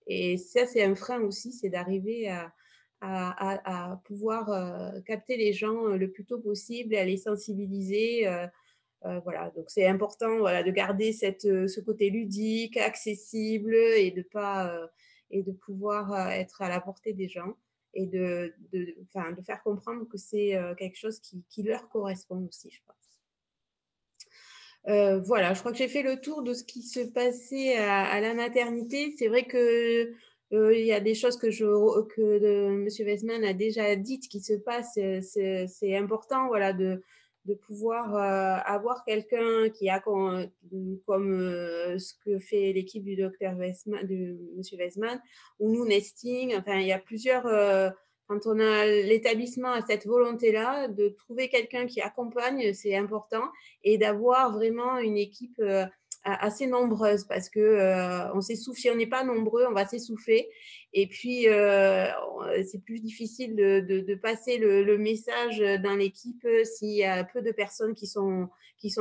Et ça, c'est un frein aussi, c'est d'arriver à pouvoir capter les gens le plus tôt possible et à les sensibiliser. Voilà, donc c'est important, voilà, de garder ce côté ludique, accessible et de pouvoir être à la portée des gens et de faire comprendre que c'est quelque chose qui leur correspond aussi, je pense. Voilà, je crois que j'ai fait le tour de ce qui se passait à la maternité. C'est vrai que il y a des choses que M. Weisman a déjà dites qui se passent. C'est important, voilà, de pouvoir avoir quelqu'un qui a comme ce que fait l'équipe du docteur Weisman, de M. Weisman, ou nous, Nesting. Enfin, il y a plusieurs. Quand on a l'établissement à cette volonté-là, de trouver quelqu'un qui accompagne, c'est important, et d'avoir vraiment une équipe assez nombreuse parce que on s'essouffle. Si on n'est pas nombreux, on va s'essouffler. Et puis, c'est plus difficile de passer le message dans l'équipe s'il y a peu de personnes qui sont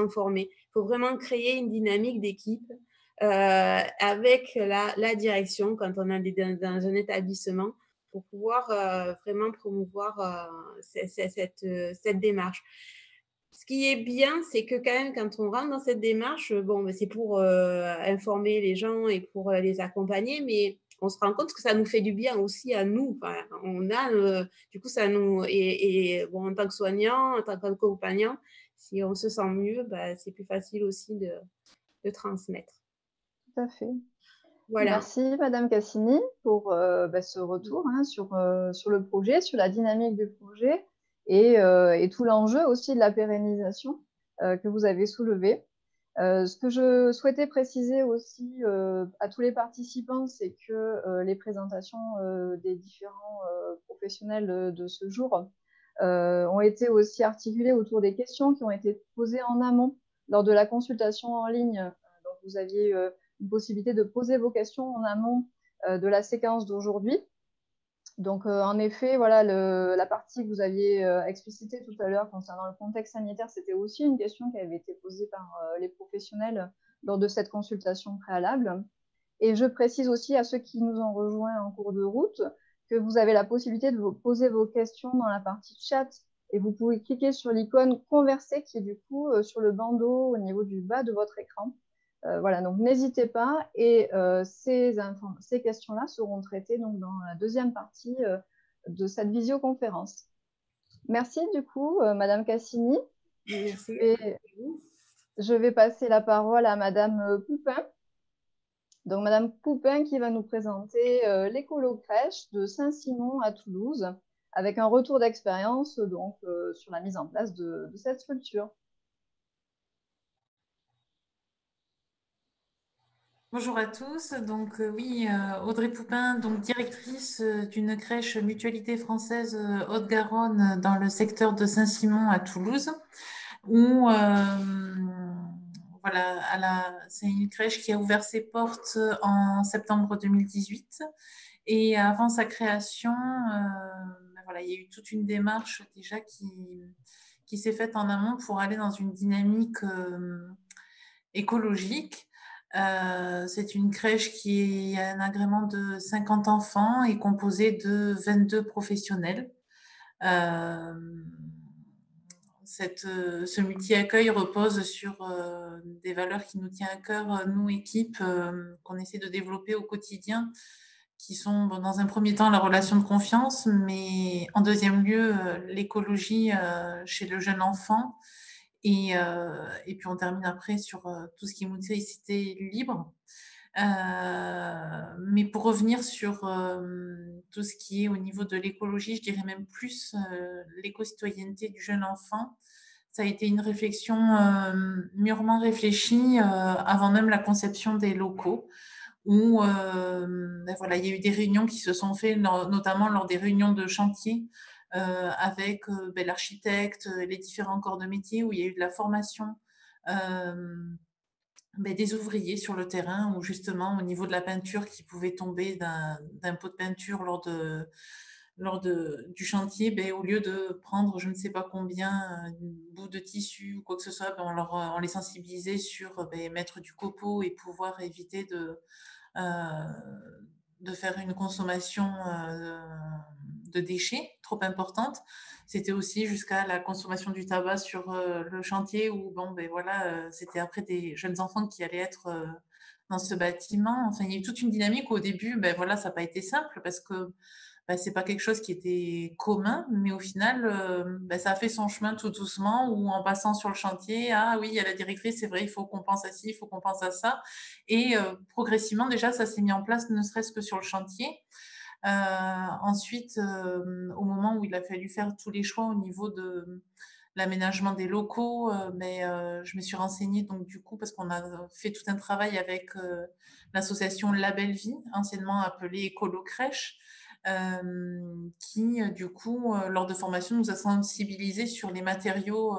formées. Il faut vraiment créer une dynamique d'équipe avec la direction quand on est dans un établissement pour pouvoir vraiment promouvoir cette démarche. Ce qui est bien, c'est que quand même, quand on rentre dans cette démarche, bon, c'est pour informer les gens et pour les accompagner, mais on se rend compte que ça nous fait du bien aussi à nous. Enfin, on a, du coup, ça nous et bon, en tant que soignant, en tant qu'accompagnant, si on se sent mieux, bah, c'est plus facile aussi de transmettre. Tout à fait. Voilà. Merci Madame Cassini pour ce retour sur le projet, sur la dynamique du projet et tout l'enjeu aussi de la pérennisation que vous avez soulevé. Ce que je souhaitais préciser aussi à tous les participants, c'est que les présentations des différents professionnels de ce jour ont été aussi articulées autour des questions qui ont été posées en amont lors de la consultation en ligne. Donc, vous aviez une possibilité de poser vos questions en amont de la séquence d'aujourd'hui. Donc, en effet, voilà, la partie que vous aviez explicitée tout à l'heure concernant le contexte sanitaire, c'était aussi une question qui avait été posée par les professionnels lors de cette consultation préalable. Et je précise aussi à ceux qui nous ont rejoints en cours de route que vous avez la possibilité de vous poser vos questions dans la partie chat et vous pouvez cliquer sur l'icône converser qui est du coup sur le bandeau au niveau du bas de votre écran. Voilà, donc n'hésitez pas et ces questions-là seront traitées donc, dans la deuxième partie de cette visioconférence. Merci du coup, Madame Cassini. Merci. Je vais passer la parole à Madame Poupin. Donc, Madame Poupin qui va nous présenter l'écolo-crèche de Saint-Simon à Toulouse avec un retour d'expérience donc sur la mise en place de cette structure. Bonjour à tous. Donc oui, Audrey Poupin, donc directrice d'une crèche Mutualité Française Haute-Garonne dans le secteur de Saint-Simon à Toulouse, où voilà, c'est une crèche qui a ouvert ses portes en septembre 2018. Et avant sa création, voilà, il y a eu toute une démarche déjà qui s'est faite en amont pour aller dans une dynamique écologique. C'est une crèche qui a un agrément de 50 enfants et composée de 22 professionnels. ce multi-accueil repose sur des valeurs qui nous tiennent à cœur, nous, équipe, qu'on essaie de développer au quotidien, qui sont, dans un premier temps, la relation de confiance, mais en deuxième lieu, l'écologie chez le jeune enfant. Et puis, on termine après sur tout ce qui est motricité libre. Mais pour revenir sur tout ce qui est au niveau de l'écologie, je dirais même plus l'éco-citoyenneté du jeune enfant. Ça a été une réflexion mûrement réfléchie avant même la conception des locaux, où voilà, il y a eu des réunions qui se sont faites, notamment lors des réunions de chantier, avec l'architecte, les différents corps de métier, où il y a eu de la formation des ouvriers sur le terrain, où justement, au niveau de la peinture qui pouvait tomber d'un pot de peinture du chantier, au lieu de prendre je ne sais pas combien bouts de tissu ou quoi que ce soit, on les sensibilisait sur mettre du copeau et pouvoir éviter de faire une consommation de déchets trop importante. C'était aussi jusqu'à la consommation du tabac sur le chantier, où c'était après des jeunes enfants qui allaient être dans ce bâtiment. Enfin, il y a eu toute une dynamique où, au début, ça n'a pas été simple, parce que c'est pas quelque chose qui était commun, mais au final, ça a fait son chemin tout doucement, où en passant sur le chantier, ah oui, il y a la directrice, c'est vrai, il faut qu'on pense à ci, il faut qu'on pense à ça. Et progressivement, déjà, ça s'est mis en place, ne serait-ce que sur le chantier. Ensuite, au moment où il a fallu faire tous les choix au niveau de l'aménagement des locaux, je me suis renseignée, donc du coup, parce qu'on a fait tout un travail avec l'association La Belle Vie, anciennement appelée Écolo Crèche, qui, du coup, lors de formation, nous a sensibilisés sur les matériaux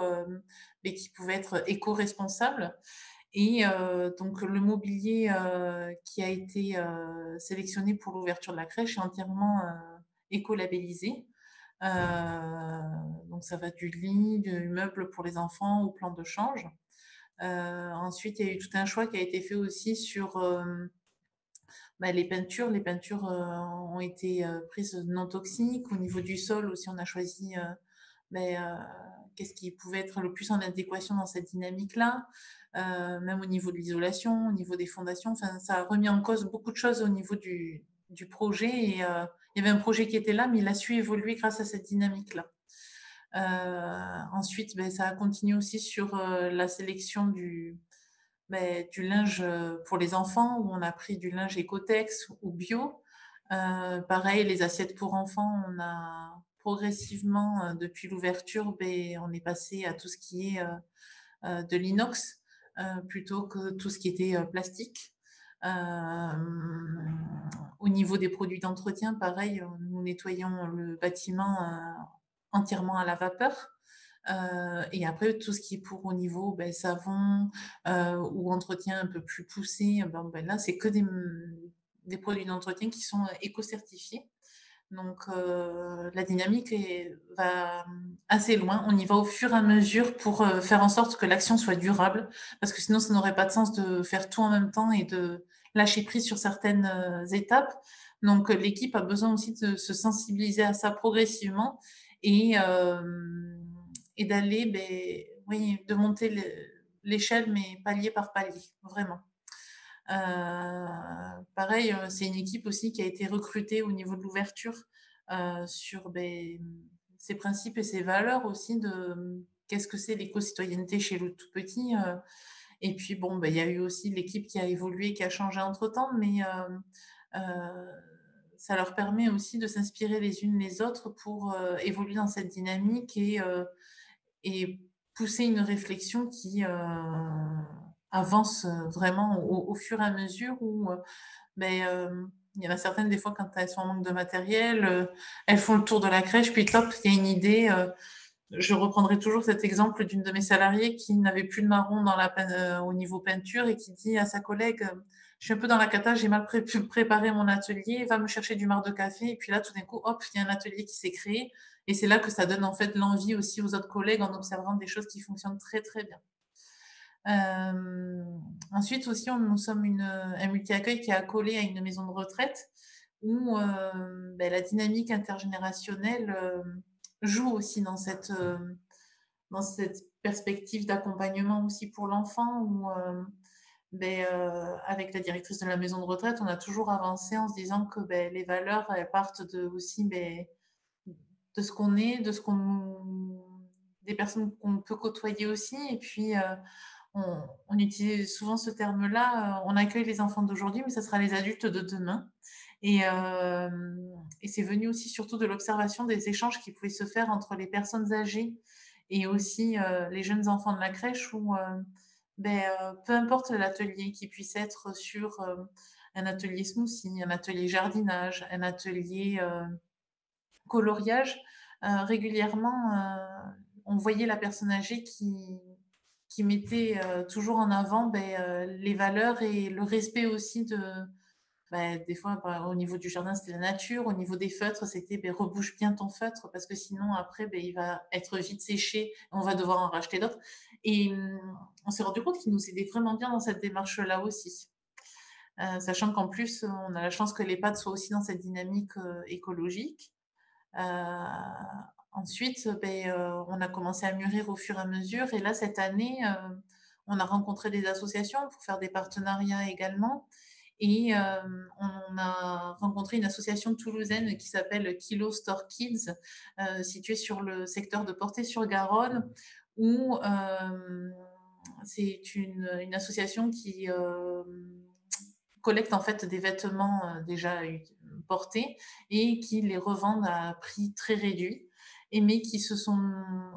qui pouvaient être éco-responsables. Et donc, le mobilier qui a été sélectionné pour l'ouverture de la crèche est entièrement éco-labellisé. Donc, ça va du lit, du meuble pour les enfants au plan de change. Ensuite, il y a eu tout un choix qui a été fait aussi sur les peintures. Les peintures ont été prises non toxiques. Au niveau du sol aussi, on a choisi qu'est-ce qui pouvait être le plus en adéquation dans cette dynamique-là, même au niveau de l'isolation, au niveau des fondations. Enfin, ça a remis en cause beaucoup de choses au niveau du projet. Et il y avait un projet qui était là, mais il a su évoluer grâce à cette dynamique-là. Ensuite, ça a continué aussi sur la sélection du linge pour les enfants, où on a pris du linge Ecotex ou bio. Pareil, les assiettes pour enfants, on a progressivement, depuis l'ouverture, on est passé à tout ce qui est de l'inox plutôt que tout ce qui était plastique. Au niveau des produits d'entretien, pareil, nous nettoyons le bâtiment entièrement à la vapeur. Et après, tout ce qui est pour au niveau savon ou entretien un peu plus poussé, là, c'est que des produits d'entretien qui sont éco-certifiés. Donc, la dynamique va assez loin. On y va au fur et à mesure pour faire en sorte que l'action soit durable, parce que sinon, ça n'aurait pas de sens de faire tout en même temps et de lâcher prise sur certaines étapes. Donc, l'équipe a besoin aussi de se sensibiliser à ça progressivement et d'aller, de monter l'échelle, mais palier par palier, vraiment. Pareil, c'est une équipe aussi qui a été recrutée au niveau de l'ouverture sur ses principes et ses valeurs aussi, de qu'est-ce que c'est l'éco-citoyenneté chez le tout petit. Et puis, il y a eu aussi l'équipe qui a évolué, qui a changé entre-temps, mais ça leur permet aussi de s'inspirer les unes les autres pour évoluer dans cette dynamique et pousser une réflexion qui avance vraiment au fur et à mesure, où il y en a certaines, des fois, quand elles sont en manque de matériel, elles font le tour de la crèche, puis top, il y a une idée. Je reprendrai toujours cet exemple d'une de mes salariées qui n'avait plus de marron au niveau peinture, et qui dit à sa collègue, je suis un peu dans la cata, j'ai mal préparé mon atelier, va me chercher du marc de café. Et puis là, tout d'un coup, hop, il y a un atelier qui s'est créé. Et c'est là que ça donne en fait l'envie aussi aux autres collègues, en observant des choses qui fonctionnent très très bien. Ensuite aussi, nous sommes un multi-accueil qui est accolé à une maison de retraite, où la dynamique intergénérationnelle joue aussi dans dans cette perspective d'accompagnement aussi pour l'enfant où avec la directrice de la maison de retraite, on a toujours avancé en se disant que les valeurs, elles partent aussi de ce qu'on est, des personnes qu'on peut côtoyer aussi. Et puis, on utilise souvent ce terme-là, on accueille les enfants d'aujourd'hui, mais ça sera les adultes de demain. Et c'est venu aussi surtout de l'observation des échanges qui pouvaient se faire entre les personnes âgées et aussi les jeunes enfants de la crèche où peu importe l'atelier qui puisse être sur un atelier smoothie, un atelier jardinage, un atelier coloriage, régulièrement, on voyait la personne âgée qui mettait toujours en avant les valeurs et le respect aussi des fois, au niveau du jardin, c'était la nature. Au niveau des feutres, c'était rebouche bien ton feutre parce que sinon, après, il va être vite séché. On va devoir en racheter d'autres. Et on s'est rendu compte qu'il nous aidait vraiment bien dans cette démarche-là aussi. Sachant qu'en plus, on a la chance que l'EHPAD soit aussi dans cette dynamique écologique. Ensuite, on a commencé à mûrir au fur et à mesure. Et là, cette année, on a rencontré des associations pour faire des partenariats également. Et on a rencontré une association toulousaine qui s'appelle Kilo Store Kids, située sur le secteur de Portet-sur-Garonne, où c'est une association qui collecte en fait des vêtements déjà portés et qui les revendent à prix très réduit, mais qui se sont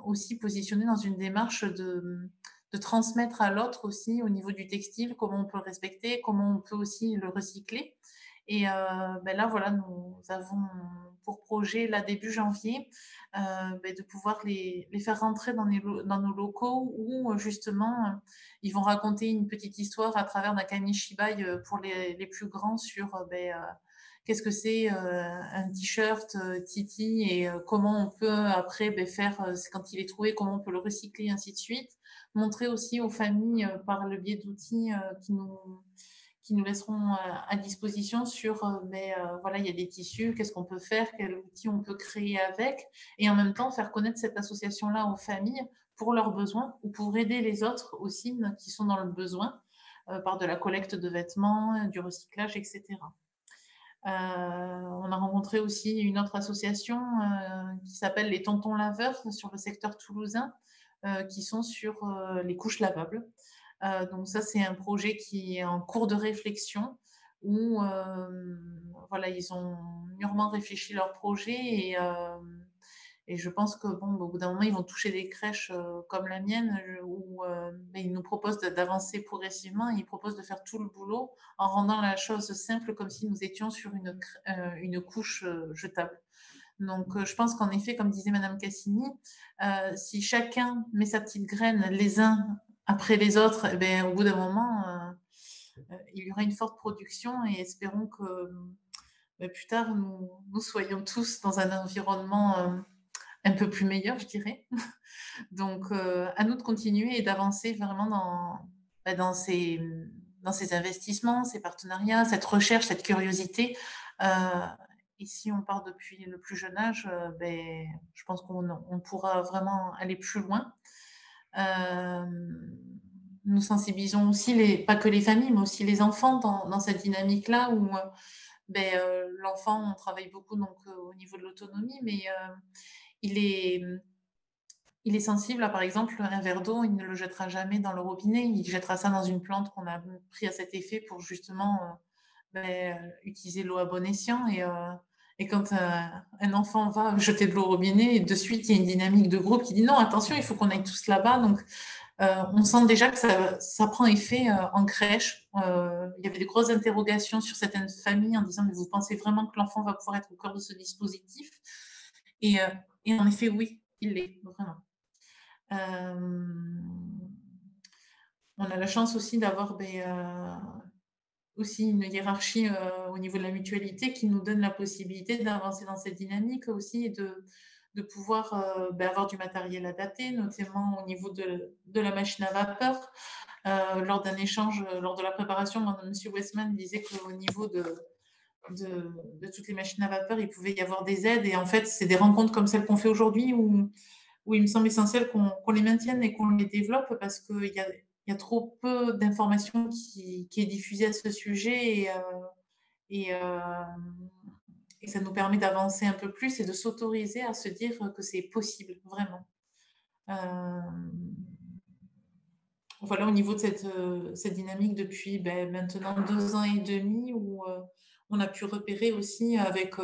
aussi positionnés dans une démarche de transmettre à l'autre aussi au niveau du textile, comment on peut le respecter, comment on peut aussi le recycler. Et là, voilà, nous avons pour projet, là, début janvier, de pouvoir les faire rentrer dans nos locaux où, justement, ils vont raconter une petite histoire à travers d'un kamishibai pour les plus grands sur qu'est-ce que c'est un t-shirt Titi et comment on peut après faire, quand il est trouvé, comment on peut le recycler, ainsi de suite. Montrer aussi aux familles par le biais d'outils qui nous laisseront à disposition sur voilà, il y a des tissus, qu'est-ce qu'on peut faire, quel outil on peut créer avec, et en même temps faire connaître cette association-là aux familles pour leurs besoins ou pour aider les autres aussi qui sont dans le besoin par de la collecte de vêtements, du recyclage, etc. On a rencontré aussi une autre association qui s'appelle les Tontons Laveurs sur le secteur toulousain, qui sont sur les couches lavables. Donc ça, c'est un projet qui est en cours de réflexion où voilà, ils ont mûrement réfléchi leur projet et je pense que bon, au bout d'un moment, ils vont toucher des crèches comme la mienne où ils nous proposent d'avancer progressivement et ils proposent de faire tout le boulot en rendant la chose simple comme si nous étions sur une couche jetable. Donc, je pense qu'en effet, comme disait Madame Cassini, si chacun met sa petite graine les uns après les autres, au bout d'un moment, il y aura une forte production et espérons que plus tard, nous soyons tous dans un environnement un peu plus meilleur, je dirais. Donc, à nous de continuer et d'avancer vraiment dans ces investissements, ces partenariats, cette recherche, cette curiosité. Et si on part depuis le plus jeune âge, je pense qu'on pourra vraiment aller plus loin. Nous sensibilisons aussi, pas que les familles, mais aussi les enfants dans cette dynamique-là où l'enfant, on travaille beaucoup donc, au niveau de l'autonomie, mais il est sensible à, par exemple, un verre d'eau, il ne le jettera jamais dans le robinet, il jettera ça dans une plante qu'on a pris à cet effet pour justement utiliser l'eau à bon escient. Et quand un enfant va jeter de l'eau au robinet, de suite, il y a une dynamique de groupe qui dit non, attention, il faut qu'on aille tous là-bas. Donc, on sent déjà que ça prend effet en crèche. Il y avait des grosses interrogations sur certaines familles en disant mais vous pensez vraiment que l'enfant va pouvoir être au cœur de ce dispositif et en effet, oui, il l'est, vraiment. On a la chance aussi d'avoir aussi une hiérarchie au niveau de la mutualité qui nous donne la possibilité d'avancer dans cette dynamique aussi et de pouvoir avoir du matériel adapté, notamment au niveau de la machine à vapeur. Lors d'un échange, lors de la préparation, M. Westman disait qu'au niveau de toutes les machines à vapeur, il pouvait y avoir des aides. Et en fait, c'est des rencontres comme celles qu'on fait aujourd'hui où où il me semble essentiel qu'on les maintienne et qu'on les développe parce qu'il y a trop peu d'informations qui est diffusée à ce sujet et, et ça nous permet d'avancer un peu plus et de s'autoriser à se dire que c'est possible, vraiment. Voilà, au niveau de cette dynamique depuis maintenant 2 ans et demi, où on a pu repérer aussi avec,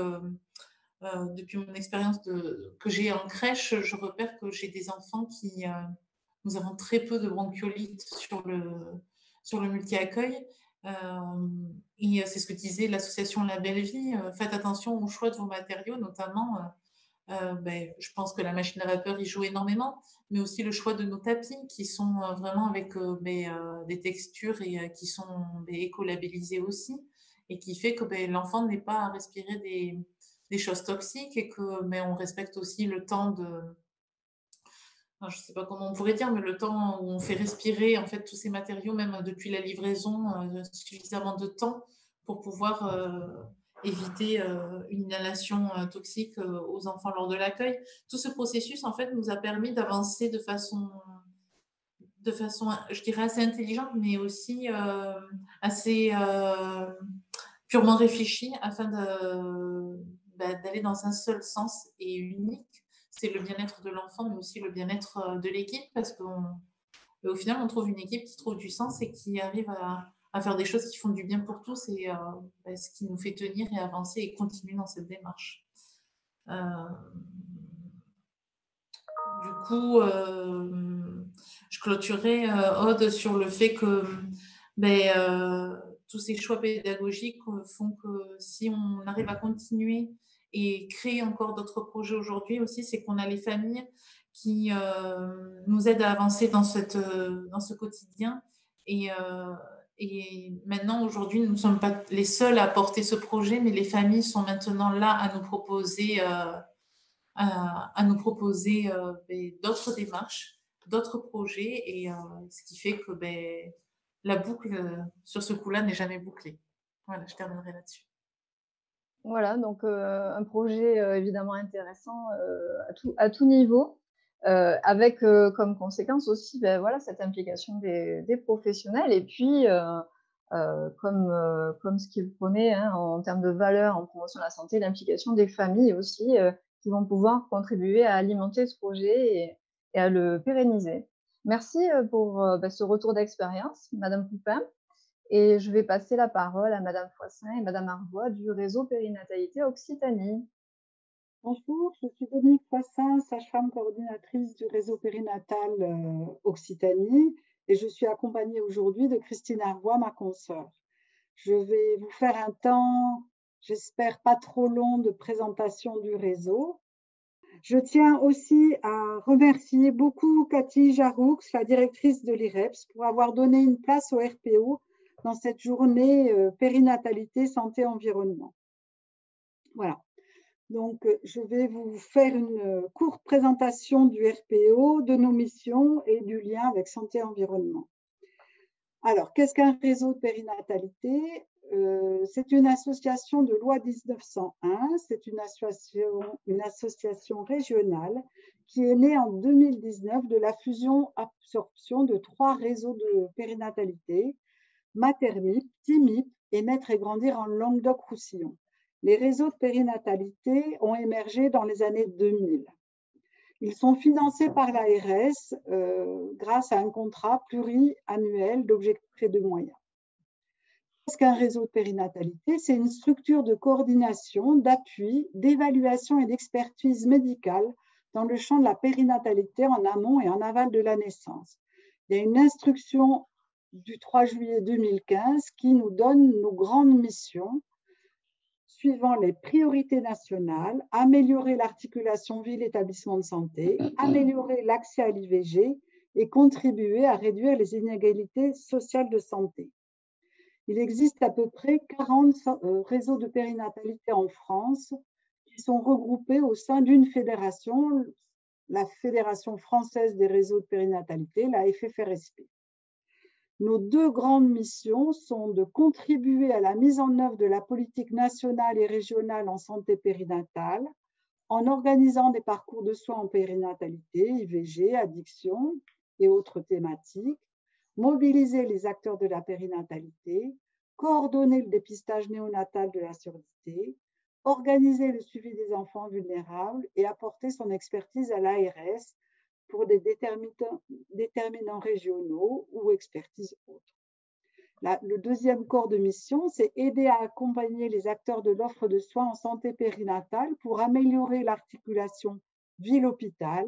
depuis mon expérience que j'ai en crèche, je repère que j'ai des enfants nous avons très peu de bronchiolite sur le multi-accueil. Et c'est ce que disait l'association La Belle Vie. Faites attention au choix de vos matériaux, notamment. Je pense que la machine à vapeur y joue énormément, mais aussi le choix de nos tapis qui sont vraiment avec des textures et qui sont éco-labellisés aussi, et qui fait que l'enfant n'est pas à respirer des choses toxiques et que on respecte aussi le temps je ne sais pas comment on pourrait dire, mais le temps où on fait respirer en fait tous ces matériaux, même depuis la livraison, suffisamment de temps pour pouvoir éviter une inhalation toxique aux enfants lors de l'accueil. Tout ce processus en fait nous a permis d'avancer de façon, je dirais, assez intelligente, mais aussi assez purement réfléchie afin d'aller dans un seul sens et unique. C'est le bien-être de l'enfant, mais aussi le bien-être de l'équipe, parce qu'au final, on trouve une équipe qui trouve du sens et qui arrive à faire des choses qui font du bien pour tous, et ce qui nous fait tenir et avancer et continuer dans cette démarche. Du coup, je clôturerai, Aude, sur le fait que tous ces choix pédagogiques font que si on arrive à continuer et créer encore d'autres projets aujourd'hui aussi, c'est qu'on a les familles qui nous aident à avancer dans ce quotidien. Et maintenant, aujourd'hui, nous ne sommes pas les seuls à porter ce projet, mais les familles sont maintenant là à nous proposer d'autres démarches, d'autres projets, et ce qui fait que la boucle sur ce coup-là n'est jamais bouclée. Voilà, je terminerai là-dessus. Voilà, donc un projet évidemment intéressant à tout niveau, avec comme conséquence aussi voilà, cette implication des professionnels, et puis comme ce qu'ils prenaient en termes de valeur en promotion de la santé, l'implication des familles aussi, qui vont pouvoir contribuer à alimenter ce projet et à le pérenniser. Merci pour ce retour d'expérience, Madame Poupin. Et je vais passer la parole à Madame Foissin et Madame Arvois du réseau Périnatalité Occitanie. Bonjour, je suis Dominique Foissin, sage-femme coordinatrice du réseau périnatal Occitanie, et je suis accompagnée aujourd'hui de Christine Arvois, ma consoeur. Je vais vous faire un temps, j'espère pas trop long, de présentation du réseau. Je tiens aussi à remercier beaucoup Cathy Jaroux, la directrice de l'IREPS, pour avoir donné une place au RPO dans cette journée périnatalité, santé, environnement. Voilà. Donc, je vais vous faire une courte présentation du RPO, de nos missions et du lien avec santé, environnement. Alors, qu'est-ce qu'un réseau de périnatalité? C'est une association de loi 1901, c'est une association régionale qui est née en 2019 de la fusion-absorption de 3 réseaux de périnatalité, Matermip, Timip et Naître et Grandir en Languedoc-Roussillon. Les réseaux de périnatalité ont émergé dans les années 2000. Ils sont financés par l'ARS grâce à un contrat pluriannuel d'objectifs et de moyens. Qu'est-ce qu'un réseau de périnatalité? C'est une structure de coordination, d'appui, d'évaluation et d'expertise médicale dans le champ de la périnatalité en amont et en aval de la naissance. Il y a une instruction du 3 juillet 2015 qui nous donne nos grandes missions suivant les priorités nationales: améliorer l'articulation ville-établissement de santé, améliorer l'accès à l'IVG et contribuer à réduire les inégalités sociales de santé. Il existe à peu près 40 réseaux de périnatalité en France qui sont regroupés au sein d'une fédération, la Fédération française des réseaux de périnatalité, la FFRSP. Nos 2 grandes missions sont de contribuer à la mise en œuvre de la politique nationale et régionale en santé périnatale en organisant des parcours de soins en périnatalité, IVG, addiction et autres thématiques, mobiliser les acteurs de la périnatalité, coordonner le dépistage néonatal de la surdité, organiser le suivi des enfants vulnérables et apporter son expertise à l'ARS pour des déterminants régionaux ou expertises autres. Le deuxième corps de mission, c'est aider à accompagner les acteurs de l'offre de soins en santé périnatale pour améliorer l'articulation ville-hôpital,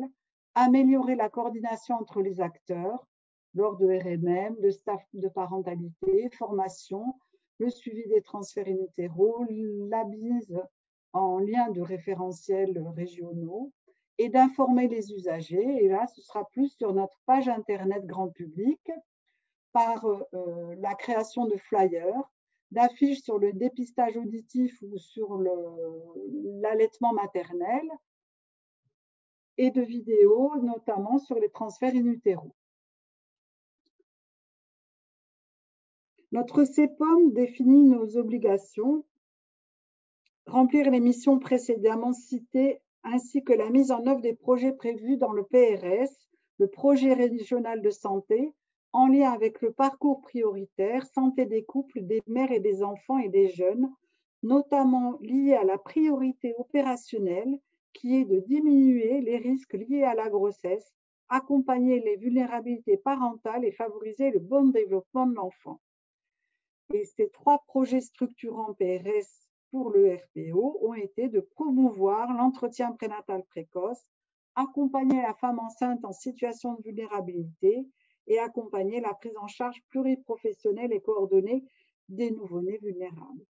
améliorer la coordination entre les acteurs lors de RMM, de staff de parentalité, formation, le suivi des transferts in utero, la mise en lien de référentiels régionaux et d'informer les usagers. Et là, ce sera plus sur notre page Internet grand public par la création de flyers, d'affiches sur le dépistage auditif ou sur l'allaitement maternel et de vidéos, notamment sur les transferts in utero. Notre CEPOM définit nos obligations, remplir les missions précédemment citées, ainsi que la mise en œuvre des projets prévus dans le PRS, le projet régional de santé, en lien avec le parcours prioritaire santé des couples, des mères et des enfants et des jeunes, notamment lié à la priorité opérationnelle qui est de diminuer les risques liés à la grossesse, accompagner les vulnérabilités parentales et favoriser le bon développement de l'enfant. Et ces 3 projets structurants PRS pour le RPO ont été de promouvoir l'entretien prénatal précoce, accompagner la femme enceinte en situation de vulnérabilité et accompagner la prise en charge pluriprofessionnelle et coordonnée des nouveau-nés vulnérables.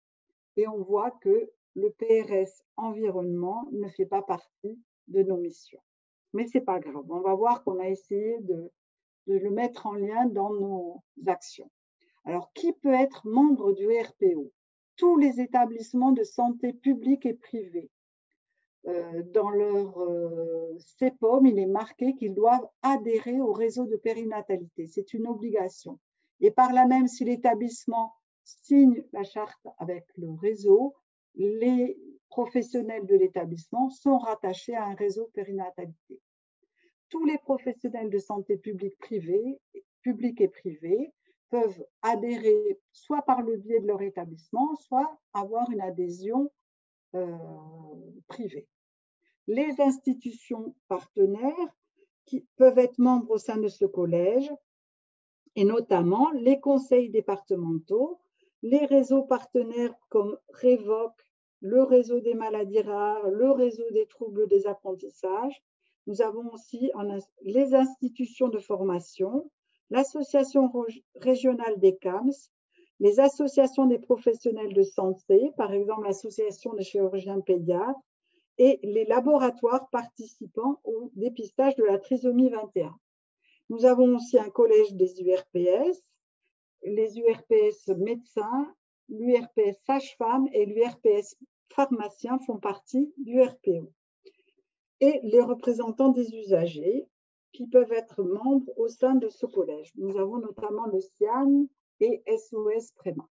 Et on voit que le PRS environnement ne fait pas partie de nos missions. Mais ce n'est pas grave, on va voir qu'on a essayé de le mettre en lien dans nos actions. Alors, qui peut être membre du RPO? Tous les établissements de santé publics et privés. Dans leur CEPOM, il est marqué qu'ils doivent adhérer au réseau de périnatalité. C'est une obligation. Et par là même, si l'établissement signe la charte avec le réseau, les professionnels de l'établissement sont rattachés à un réseau périnatalité. Tous les professionnels de santé publique et privés peuvent adhérer soit par le biais de leur établissement, soit avoir une adhésion privée. Les institutions partenaires qui peuvent être membres au sein de ce collège, et notamment les conseils départementaux, les réseaux partenaires comme REVOC, le réseau des maladies rares, le réseau des troubles des apprentissages. Nous avons aussi les institutions de formation, l'association régionale des CAMS, les associations des professionnels de santé, par exemple l'association des chirurgiens pédiatres, et les laboratoires participant au dépistage de la trisomie 21. Nous avons aussi un collège des URPS, les URPS médecins, l'URPS sage-femme et l'URPS pharmacien font partie du RPO. Et les représentants des usagers qui peuvent être membres au sein de ce collège. Nous avons notamment le CIAN et SOS Préma.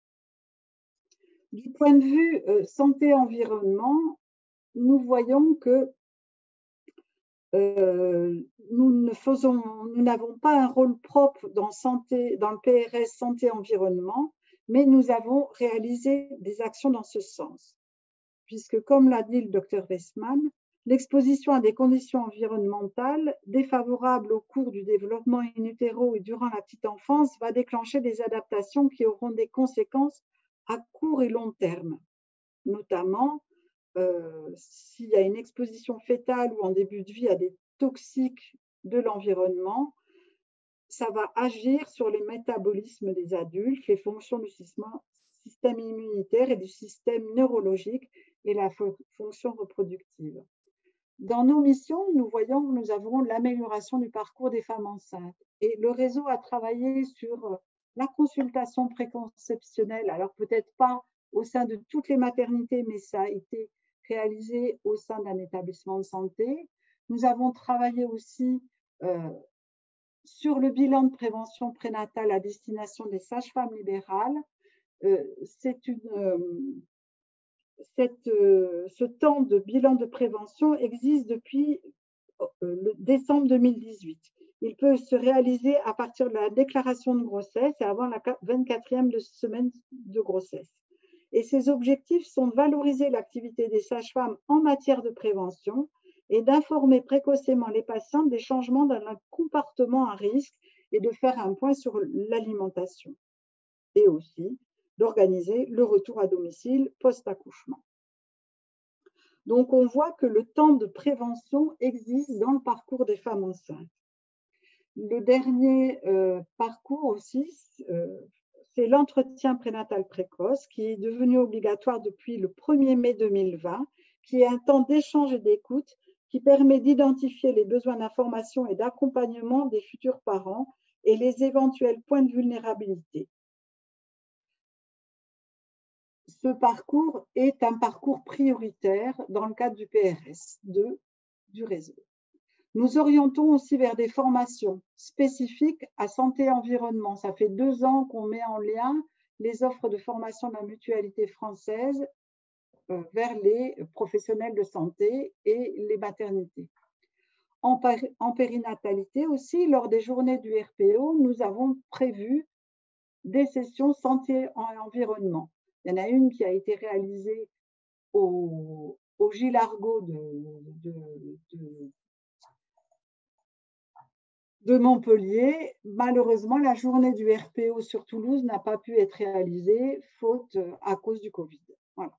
Du point de vue santé-environnement, nous voyons que nous n'avons pas un rôle propre dans le PRS santé-environnement, mais nous avons réalisé des actions dans ce sens. Puisque, comme l'a dit le Dr Westman, l'exposition à des conditions environnementales défavorables au cours du développement in utero et durant la petite enfance va déclencher des adaptations qui auront des conséquences à court et long terme, notamment s'il y a une exposition fétale ou en début de vie à des toxiques de l'environnement, ça va agir sur les métabolismes des adultes, les fonctions du système immunitaire et du système neurologique et la fonction reproductive. Dans nos missions, nous voyons que nous avons l'amélioration du parcours des femmes enceintes. Et le réseau a travaillé sur la consultation préconceptionnelle, alors peut-être pas au sein de toutes les maternités, mais ça a été réalisé au sein d'un établissement de santé. Nous avons travaillé aussi sur le bilan de prévention prénatale à destination des sages-femmes libérales. C'est ce temps de bilan de prévention existe depuis décembre 2018. Il peut se réaliser à partir de la déclaration de grossesse et avant la 24e semaine de grossesse. Et ces objectifs sont de valoriser l'activité des sages-femmes en matière de prévention et d'informer précocement les patientes des changements dans leur comportement à risque et de faire un point sur l'alimentation. Et aussi d'organiser le retour à domicile post-accouchement. Donc, on voit que le temps de prévention existe dans le parcours des femmes enceintes. Le dernier parcours aussi, c'est l'entretien prénatal précoce qui est devenu obligatoire depuis le 1er mai 2020, qui est un temps d'échange et d'écoute qui permet d'identifier les besoins d'information et d'accompagnement des futurs parents et les éventuels points de vulnérabilité. Ce parcours est un parcours prioritaire dans le cadre du PRS du réseau. Nous orientons aussi vers des formations spécifiques à santé et environnement. Ça fait 2 ans qu'on met en lien les offres de formation de la mutualité française vers les professionnels de santé et les maternités. En périnatalité aussi, lors des journées du RPO, nous avons prévu des sessions santé et environnement. Il y en a une qui a été réalisée au Gilles Argot de Montpellier. Malheureusement, la journée du RPO sur Toulouse n'a pas pu être réalisée, faute à cause du Covid. Voilà.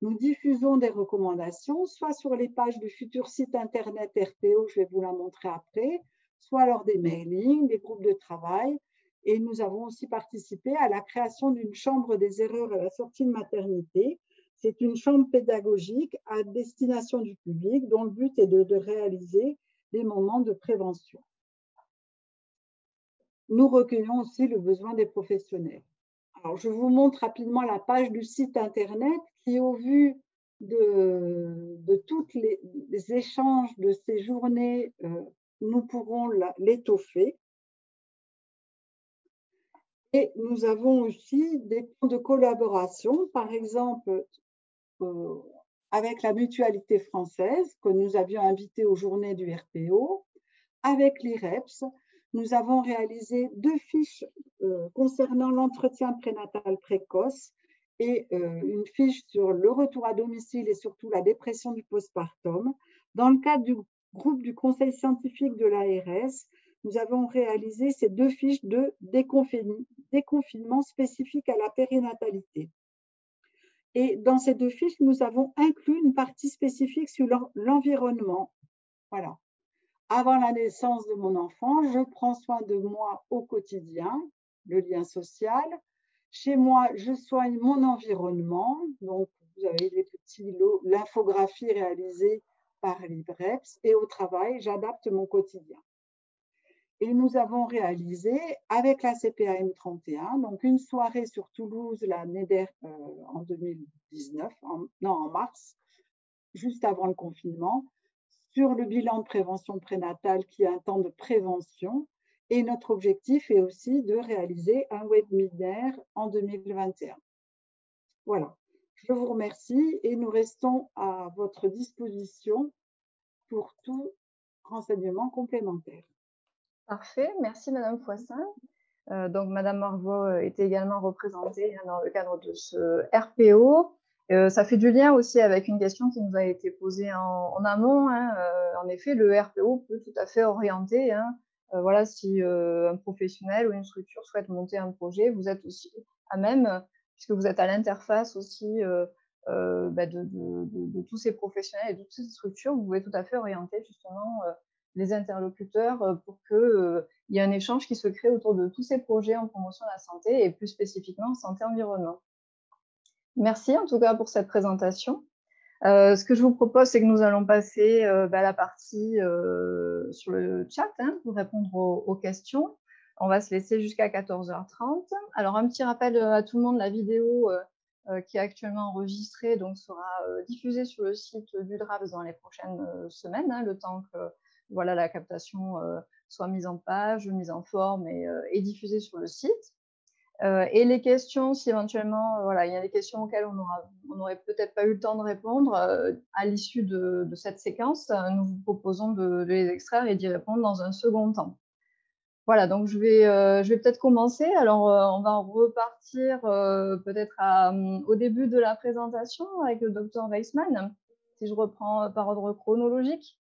Nous diffusons des recommandations, soit sur les pages du futur site internet RPO, je vais vous la montrer après, soit lors des mailings, des groupes de travail. Et nous avons aussi participé à la création d'une chambre des erreurs à la sortie de maternité. C'est une chambre pédagogique à destination du public dont le but est de réaliser des moments de prévention. Nous recueillons aussi le besoin des professionnels. Alors, je vous montre rapidement la page du site internet qui, au vu de tous les échanges de ces journées, nous pourrons l'étoffer. Et nous avons aussi des points de collaboration, par exemple avec la mutualité française que nous avions invitée aux journées du RPO, avec l'IREPS. Nous avons réalisé 2 fiches concernant l'entretien prénatal précoce et une fiche sur le retour à domicile et surtout la dépression du postpartum. Dans le cadre du groupe du conseil scientifique de l'ARS, nous avons réalisé ces 2 fiches de déconfinement spécifiques à la périnatalité. Et dans ces 2 fiches, nous avons inclus une partie spécifique sur l'environnement. Voilà. Avant la naissance de mon enfant, je prends soin de moi au quotidien, le lien social. Chez moi, je soigne mon environnement. Donc, vous avez les petits lots, l'infographie réalisée par l'IREPS. Et au travail, j'adapte mon quotidien. Et nous avons réalisé avec la CPAM 31, donc une soirée sur Toulouse l'année en 2019, en mars, juste avant le confinement, sur le bilan de prévention prénatale qui est un temps de prévention. Et notre objectif est aussi de réaliser un webinaire en 2021. Voilà, je vous remercie et nous restons à votre disposition pour tout renseignement complémentaire. Parfait, merci Madame Foissin. Donc Madame Marvaux était également représentée dans le cadre de ce RPO. Ça fait du lien aussi avec une question qui nous a été posée en amont. En effet, le RPO peut tout à fait orienter. Voilà, si un professionnel ou une structure souhaite monter un projet, vous êtes aussi à même, puisque vous êtes à l'interface aussi de tous ces professionnels et de toutes ces structures, vous pouvez tout à fait orienter justement les interlocuteurs pour qu'il y ait un échange qui se crée autour de tous ces projets en promotion de la santé et plus spécifiquement en santé-environnement. Merci en tout cas pour cette présentation. Ce que je vous propose, c'est que nous allons passer à la partie sur le chat pour répondre aux questions. On va se laisser jusqu'à 14h30. Alors, un petit rappel à tout le monde, la vidéo qui est actuellement enregistrée donc, sera diffusée sur le site du DRAPS dans les prochaines semaines, le temps que voilà, la captation soit mise en page, mise en forme et diffusée sur le site. Et les questions, si éventuellement, voilà, il y a des questions auxquelles on n'aurait peut-être pas eu le temps de répondre, à l'issue de cette séquence, nous vous proposons de les extraire et d'y répondre dans un second temps. Voilà, donc je vais peut-être commencer. Alors, on va repartir peut-être au début de la présentation avec le docteur Weissman, si je reprends par ordre chronologique.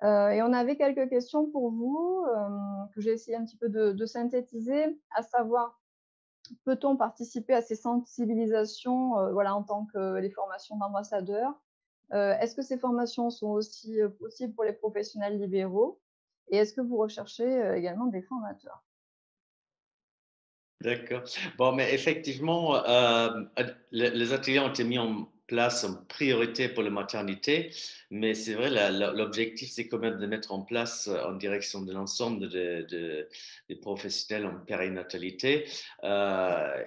Et on avait quelques questions pour vous que j'ai essayé un petit peu de synthétiser, à savoir, peut-on participer à ces sensibilisations voilà, en tant que les formations d'ambassadeurs? Est-ce que ces formations sont aussi possibles pour les professionnels libéraux? Et est-ce que vous recherchez également des formateurs? D'accord. Bon, mais effectivement, les ateliers ont été mis en place en priorité pour la maternité, mais c'est vrai, l'objectif, c'est quand même de mettre en place en direction de l'ensemble des professionnels en périnatalité.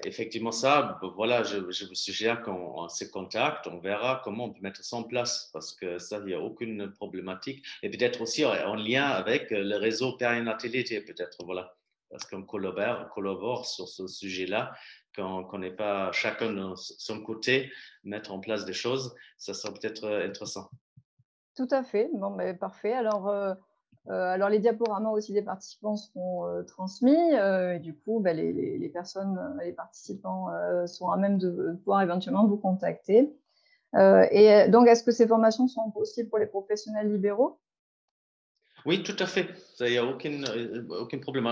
Effectivement, ça, voilà, je vous suggère qu'on se contacte, on verra comment on peut mettre ça en place, parce que ça, il n'y a aucune problématique. Et peut-être aussi en lien avec le réseau périnatalité, peut-être, voilà, parce qu'on collabore sur ce sujet-là, qu'on n'est pas chacun de son côté, mettre en place des choses, ça sera peut-être intéressant. Tout à fait. Bon, ben, parfait. Alors les diaporamas aussi des participants seront transmis. Et du coup, ben, les personnes, les participants seront à même de pouvoir éventuellement vous contacter. Et donc, est-ce que ces formations sont possibles pour les professionnels libéraux? Oui, tout à fait. Il n'y a aucun problème.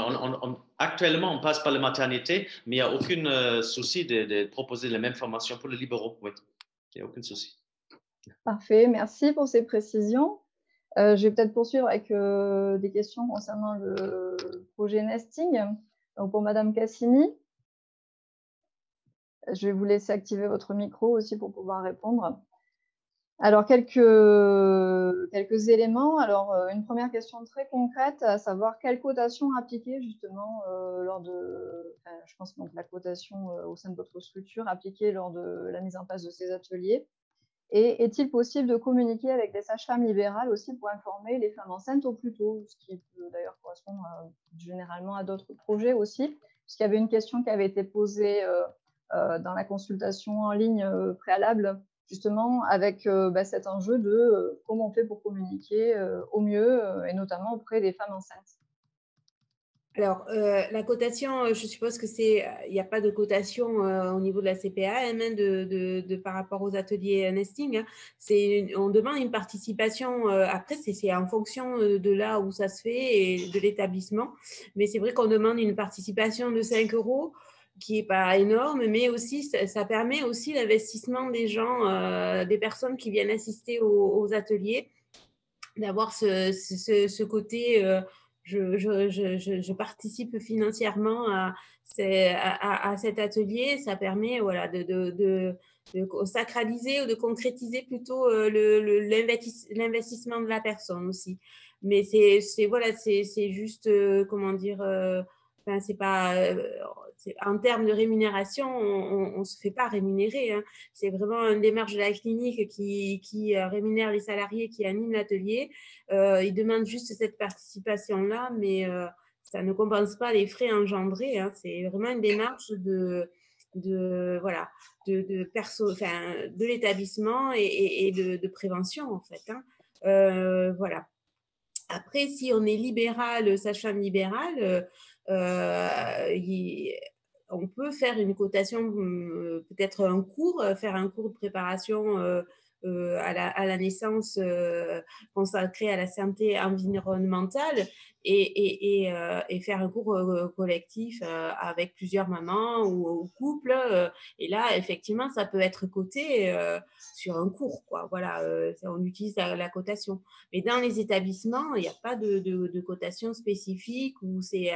Actuellement, on passe par la maternité, mais il n'y a aucun souci de proposer les mêmes formations pour les libéraux. Oui, il n'y a aucun souci. Parfait. Merci pour ces précisions. Je vais peut-être poursuivre avec des questions concernant le projet Nesting. Donc, pour Madame Cassini, je vais vous laisser activer votre micro aussi pour pouvoir répondre. Alors, quelques éléments. Alors, une première question très concrète, à savoir quelle cotation appliquer justement lors de, enfin, je pense donc la cotation au sein de votre structure appliquée lors de la mise en place de ces ateliers. Et est-il possible de communiquer avec des sages-femmes libérales aussi pour informer les femmes enceintes au plus tôt, ce qui peut d'ailleurs correspondre généralement à d'autres projets aussi, puisqu'il y avait une question qui avait été posée dans la consultation en ligne préalable, justement avec cet enjeu de comment on fait pour communiquer au mieux, et notamment auprès des femmes enceintes. Alors, la cotation, je suppose que il n'y a pas de cotation au niveau de la CPAM par rapport aux ateliers nesting. Hein. On demande une participation. Après, c'est en fonction de là où ça se fait et de l'établissement. Mais c'est vrai qu'on demande une participation de 5 € qui n'est pas énorme, mais aussi ça permet aussi l'investissement des gens, des personnes qui viennent assister aux ateliers, d'avoir ce côté je participe financièrement à cet atelier. Ça permet voilà, de sacraliser ou de concrétiser plutôt l'investissement de la personne aussi. Mais voilà, c'est juste, comment dire, enfin, c'est pas, en termes de rémunération, on ne se fait pas rémunérer. Hein. C'est vraiment une démarche de la clinique qui rémunère les salariés qui animent l'atelier. Ils demandent juste cette participation-là, mais ça ne compense pas les frais engendrés. Hein. C'est vraiment une démarche de l'établissement et de prévention, en fait. Hein. Voilà. Après, si on est libéral, sage-femme libérale, on peut faire une cotation, peut-être un cours, faire un cours de préparation à la naissance consacré à la santé environnementale et faire un cours collectif avec plusieurs mamans ou couples. Et là, effectivement, ça peut être coté sur un cours, quoi. Voilà, on utilise la cotation. Mais dans les établissements, il n'y a pas de cotation spécifique où c'est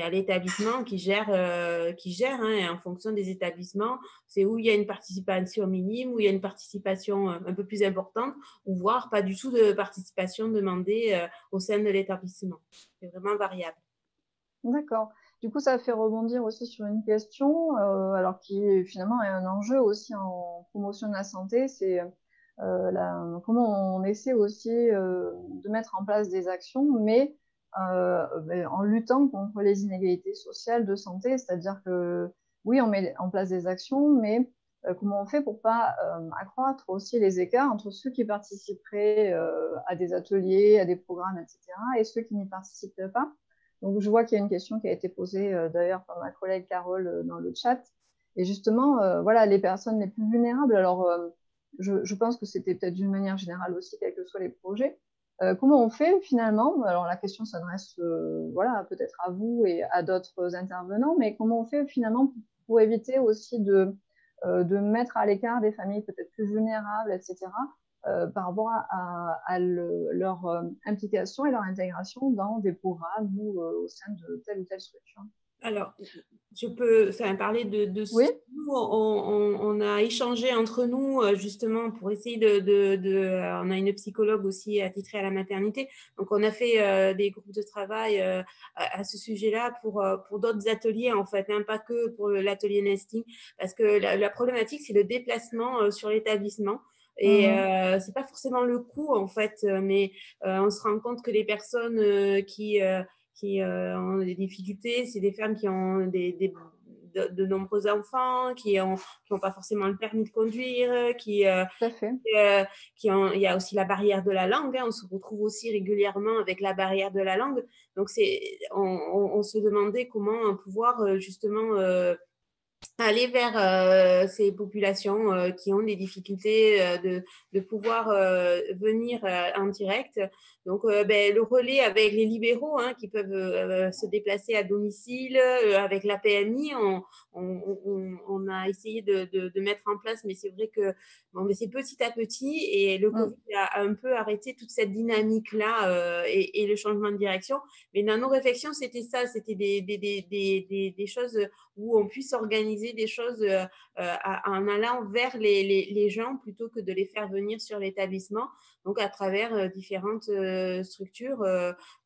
à l'établissement qui gère, hein, et en fonction des établissements, c'est où il y a une participation minime, où il y a une participation un peu plus importante, ou voire pas du tout de participation demandée au sein de l'établissement. C'est vraiment variable. D'accord. Du coup, ça fait rebondir aussi sur une question, alors qui finalement est un enjeu aussi en promotion de la santé, c'est comment on essaie aussi de mettre en place des actions, mais en luttant contre les inégalités sociales de santé, c'est-à-dire que oui, on met en place des actions, mais comment on fait pour pas accroître aussi les écarts entre ceux qui participeraient à des ateliers, à des programmes, etc., et ceux qui n'y participeraient pas. Donc, je vois qu'il y a une question qui a été posée d'ailleurs par ma collègue Carole dans le chat. Et justement, voilà, les personnes les plus vulnérables, alors je pense que c'était peut-être d'une manière générale aussi, quels que soient les projets. Comment on fait finalement? Alors la question s'adresse voilà, peut-être à vous et à d'autres intervenants, mais comment on fait finalement pour éviter aussi de mettre à l'écart des familles peut-être plus vulnérables, etc., par rapport à leur implication et leur intégration dans des programmes ou au sein de telle ou telle structure? Alors, je peux parler de Oui. nous, on a échangé entre nous justement pour essayer on a une psychologue aussi attitrée à la maternité, donc on a fait des groupes de travail à ce sujet-là pour d'autres ateliers en fait, hein, pas que pour l'atelier nesting, parce que la problématique c'est le déplacement sur l'établissement. Et c'est pas forcément le coût en fait, mais on se rend compte que les personnes qui ont des difficultés, c'est des femmes qui ont de nombreux enfants, qui n'ont pas forcément le permis de conduire, Tout à fait. il y a aussi la barrière de la langue, hein, on se retrouve aussi régulièrement avec la barrière de la langue. Donc, on se demandait comment pouvoir justement aller vers ces populations qui ont des difficultés de pouvoir venir en direct. Donc, le relais avec les libéraux hein, qui peuvent se déplacer à domicile, avec la PMI, on a essayé de mettre en place, mais c'est vrai que c'est petit à petit et le Covid a un peu arrêté toute cette dynamique-là et le changement de direction. Mais dans nos réflexions, c'était ça, c'était des choses où on puisse organiser des choses en allant vers les gens plutôt que de les faire venir sur l'établissement. Donc, à travers différentes structures,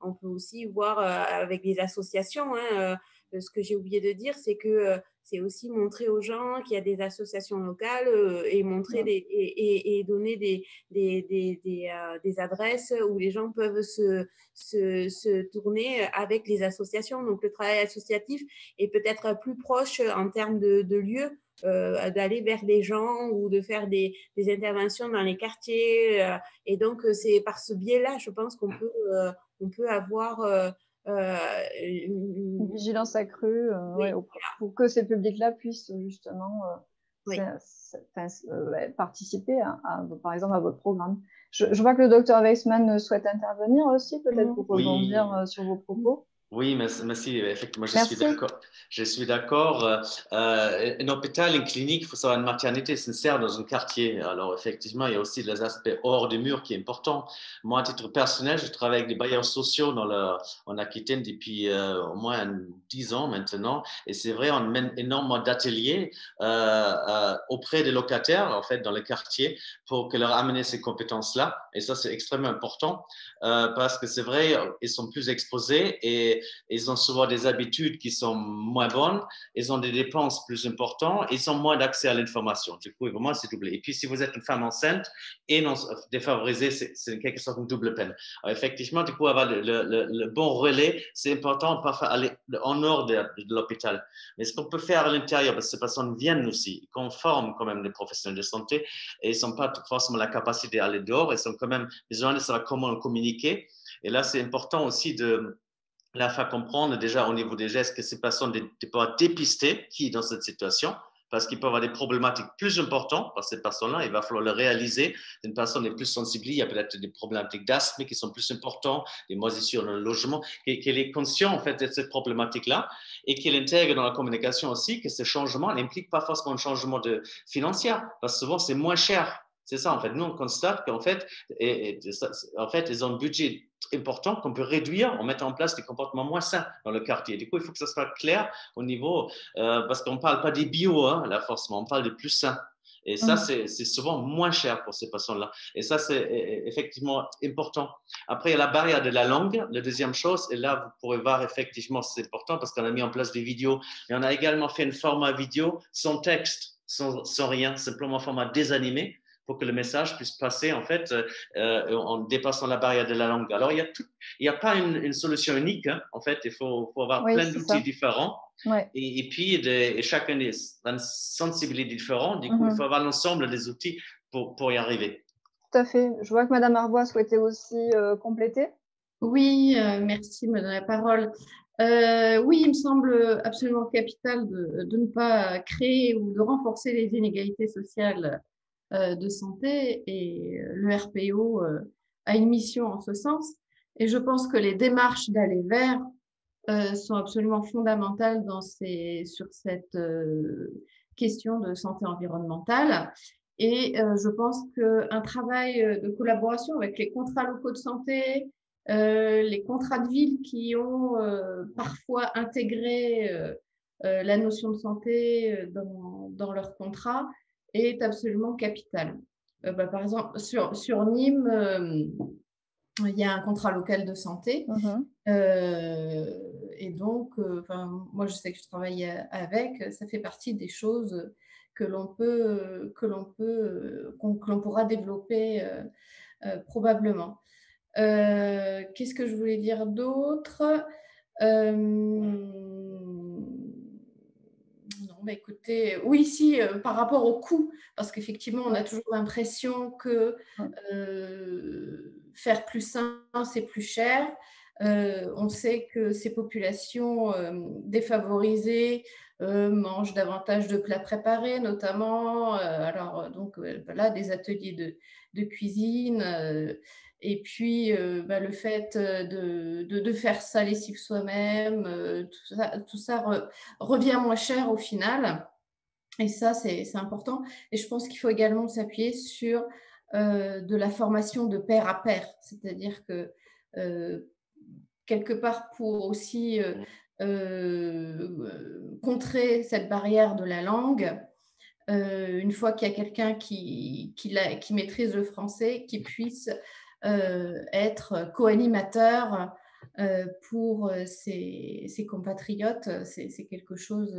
on peut aussi voir avec des associations. Hein, ce que j'ai oublié de dire, c'est que c'est aussi montrer aux gens qu'il y a des associations locales et montrer et donner des adresses où les gens peuvent se tourner avec les associations. Donc, le travail associatif est peut-être plus proche en termes de lieux, d'aller vers les gens ou de faire des interventions dans les quartiers. Et donc, c'est par ce biais-là, je pense qu'on peut avoir une vigilance accrue pour que ces publics-là puissent justement participer par exemple à votre programme. Je vois que le docteur Weissman souhaite intervenir aussi, peut-être pour rebondir sur vos propos. Oui, merci. Effectivement, je suis d'accord. Un hôpital, une clinique, il faut savoir, une maternité sincère dans un quartier. Alors, effectivement, il y a aussi les aspects hors des murs qui est important. Moi, à titre personnel, je travaille avec des bailleurs sociaux en Aquitaine depuis au moins 10 ans maintenant. Et c'est vrai, on mène énormément d'ateliers auprès des locataires, en fait, dans le quartier, pour que leur amener ces compétences-là. Et ça, c'est extrêmement important parce que c'est vrai, ils sont plus exposés et ils ont souvent des habitudes qui sont moins bonnes, ils ont des dépenses plus importantes, ils ont moins d'accès à l'information. Du coup, vraiment, c'est doublé. Et puis, si vous êtes une femme enceinte et non défavorisée, c'est quelque sorte une double peine. Alors, effectivement, du coup, avoir le bon relais, c'est important, parfois aller en dehors de l'hôpital. Mais ce qu'on peut faire à l'intérieur, parce que ces personnes viennent aussi, qu'on forme quand même des professionnels de santé, et ils n'ont pas forcément la capacité d'aller dehors, ils ont quand même besoin de savoir comment communiquer. Et là, c'est important aussi de la faire comprendre déjà au niveau des gestes que ces personnes de pouvoir dépister qui est dans cette situation, parce qu'ils peuvent avoir des problématiques plus importantes par cette personne-là. Il va falloir le réaliser. Une personne est plus sensible, il y a peut-être des problématiques d'asthme qui sont plus importantes, des moisissures dans le logement, qu'elle est consciente en fait de cette problématique-là et qu'elle intègre dans la communication aussi que ce changement n'implique pas forcément un changement financier, parce que souvent c'est moins cher. C'est ça, en fait. Nous, on constate qu'en fait, ils ont un budget important qu'on peut réduire en mettant en place des comportements moins sains dans le quartier. Du coup, il faut que ça soit clair au niveau, parce qu'on ne parle pas des bio, hein, là, forcément, on parle des plus sains. Et ça, c'est souvent moins cher pour ces personnes-là. Et ça, c'est effectivement important. Après, il y a la barrière de la langue. La deuxième chose, et là, vous pourrez voir effectivement, c'est important parce qu'on a mis en place des vidéos. Et on a également fait un format vidéo sans texte, sans rien, simplement un format désanimé, pour que le message puisse passer en fait en dépassant la barrière de la langue. Alors, il n'y a pas une solution unique. Hein. En fait, il faut avoir plein d'outils différents. Ouais. Et puis, chacun a une sensibilité différente. Du coup, il faut avoir l'ensemble des outils pour y arriver. Tout à fait. Je vois que Madame Arvois souhaitait aussi compléter. Oui, merci de me donner la parole. Oui, il me semble absolument capital de ne pas créer ou de renforcer les inégalités sociales de santé, et le RPO a une mission en ce sens. Et je pense que les démarches d'aller vers sont absolument fondamentales sur cette question de santé environnementale. Et je pense qu'un travail de collaboration avec les contrats locaux de santé, les contrats de ville qui ont parfois intégré la notion de santé dans leurs contrats est absolument capital. Par exemple, sur Nîmes, il y a un contrat local de santé. Et donc, moi, je sais que je travaille avec, ça fait partie des choses que l'on pourra développer probablement. Qu'est-ce que je voulais dire d'autre? Non, écoutez, oui, si, par rapport au coût, parce qu'effectivement, on a toujours l'impression que faire plus sain, c'est plus cher. On sait que ces populations défavorisées mangent davantage de plats préparés, notamment. Donc, voilà, des ateliers de cuisine. Et puis, le fait de faire sa lessive soi-même, tout ça revient moins cher au final. Et ça, c'est important. Et je pense qu'il faut également s'appuyer sur de la formation de pair à pair. C'est-à-dire que, quelque part, pour aussi contrer cette barrière de la langue, une fois qu'il y a quelqu'un qui maîtrise le français, qui puisse être co-animateur pour ses compatriotes, c'est quelque chose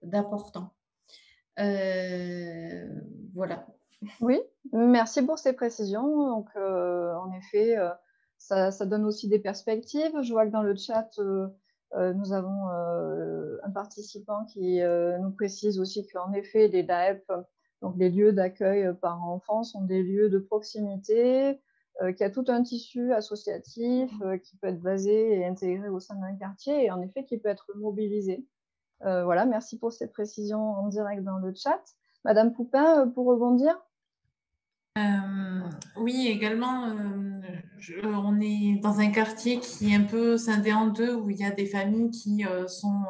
d'important. Voilà. Oui, merci pour ces précisions. Donc, en effet, ça donne aussi des perspectives. Je vois que dans le chat, nous avons un participant qui nous précise aussi qu'en effet, les DAEP, donc les lieux d'accueil par enfants, sont des lieux de proximité, qu'il y a tout un tissu associatif qui peut être basé et intégré au sein d'un quartier et en effet qui peut être mobilisé. Voilà, merci pour ces précisions en direct dans le chat. Madame Poupin, pour rebondir? Oui, également, on est dans un quartier qui est un peu scindé en deux, où il y a des familles qui sont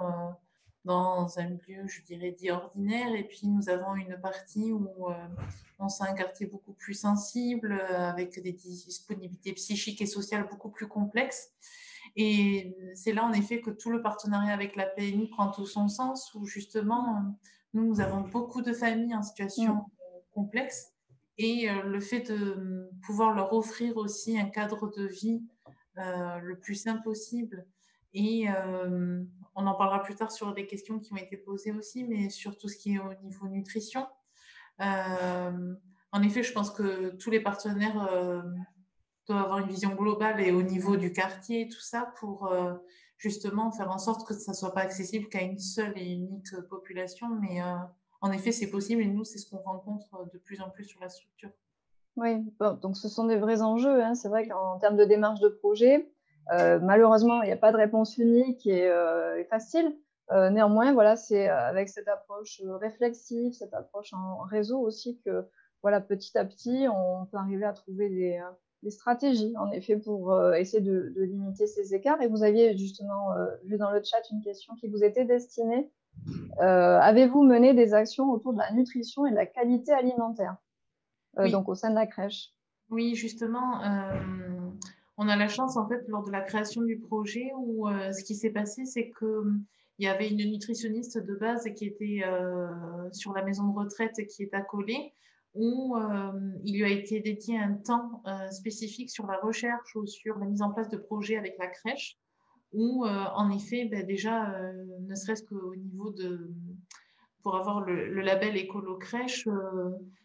dans un lieu, je dirais, dit ordinaire, et puis nous avons une partie où on sent un quartier beaucoup plus sensible, avec des disponibilités psychiques et sociales beaucoup plus complexes. Et c'est là, en effet, que tout le partenariat avec la PMI prend tout son sens, où justement, nous avons beaucoup de familles en situation complexe. Et le fait de pouvoir leur offrir aussi un cadre de vie le plus simple possible. Et on en parlera plus tard sur des questions qui ont été posées aussi, mais sur tout ce qui est au niveau nutrition. En effet, je pense que tous les partenaires doivent avoir une vision globale et au niveau du quartier, tout ça, pour justement faire en sorte que ça ne soit pas accessible qu'à une seule et unique population, mais en effet, c'est possible et nous, c'est ce qu'on rencontre de plus en plus sur la structure. Oui, bon, donc ce sont des vrais enjeux. Hein. C'est vrai qu'en termes de démarche de projet, malheureusement, il n'y a pas de réponse unique et facile. Néanmoins, voilà, c'est avec cette approche réflexive, cette approche en réseau aussi que, voilà, petit à petit, on peut arriver à trouver des stratégies, en effet, pour essayer de limiter ces écarts. Et vous aviez justement vu dans le chat une question qui vous était destinée. Avez-vous mené des actions autour de la nutrition et de la qualité alimentaire, Oui. donc au sein de la crèche? Oui, justement, on a la chance, en fait, lors de la création du projet, où ce qui s'est passé, c'est qu'il y avait une nutritionniste de base qui était sur la maison de retraite qui est accolée, où il lui a été dédié un temps spécifique sur la recherche ou sur la mise en place de projets avec la crèche, où en effet, déjà, ne serait-ce qu'au niveau pour avoir le label écolo crèche,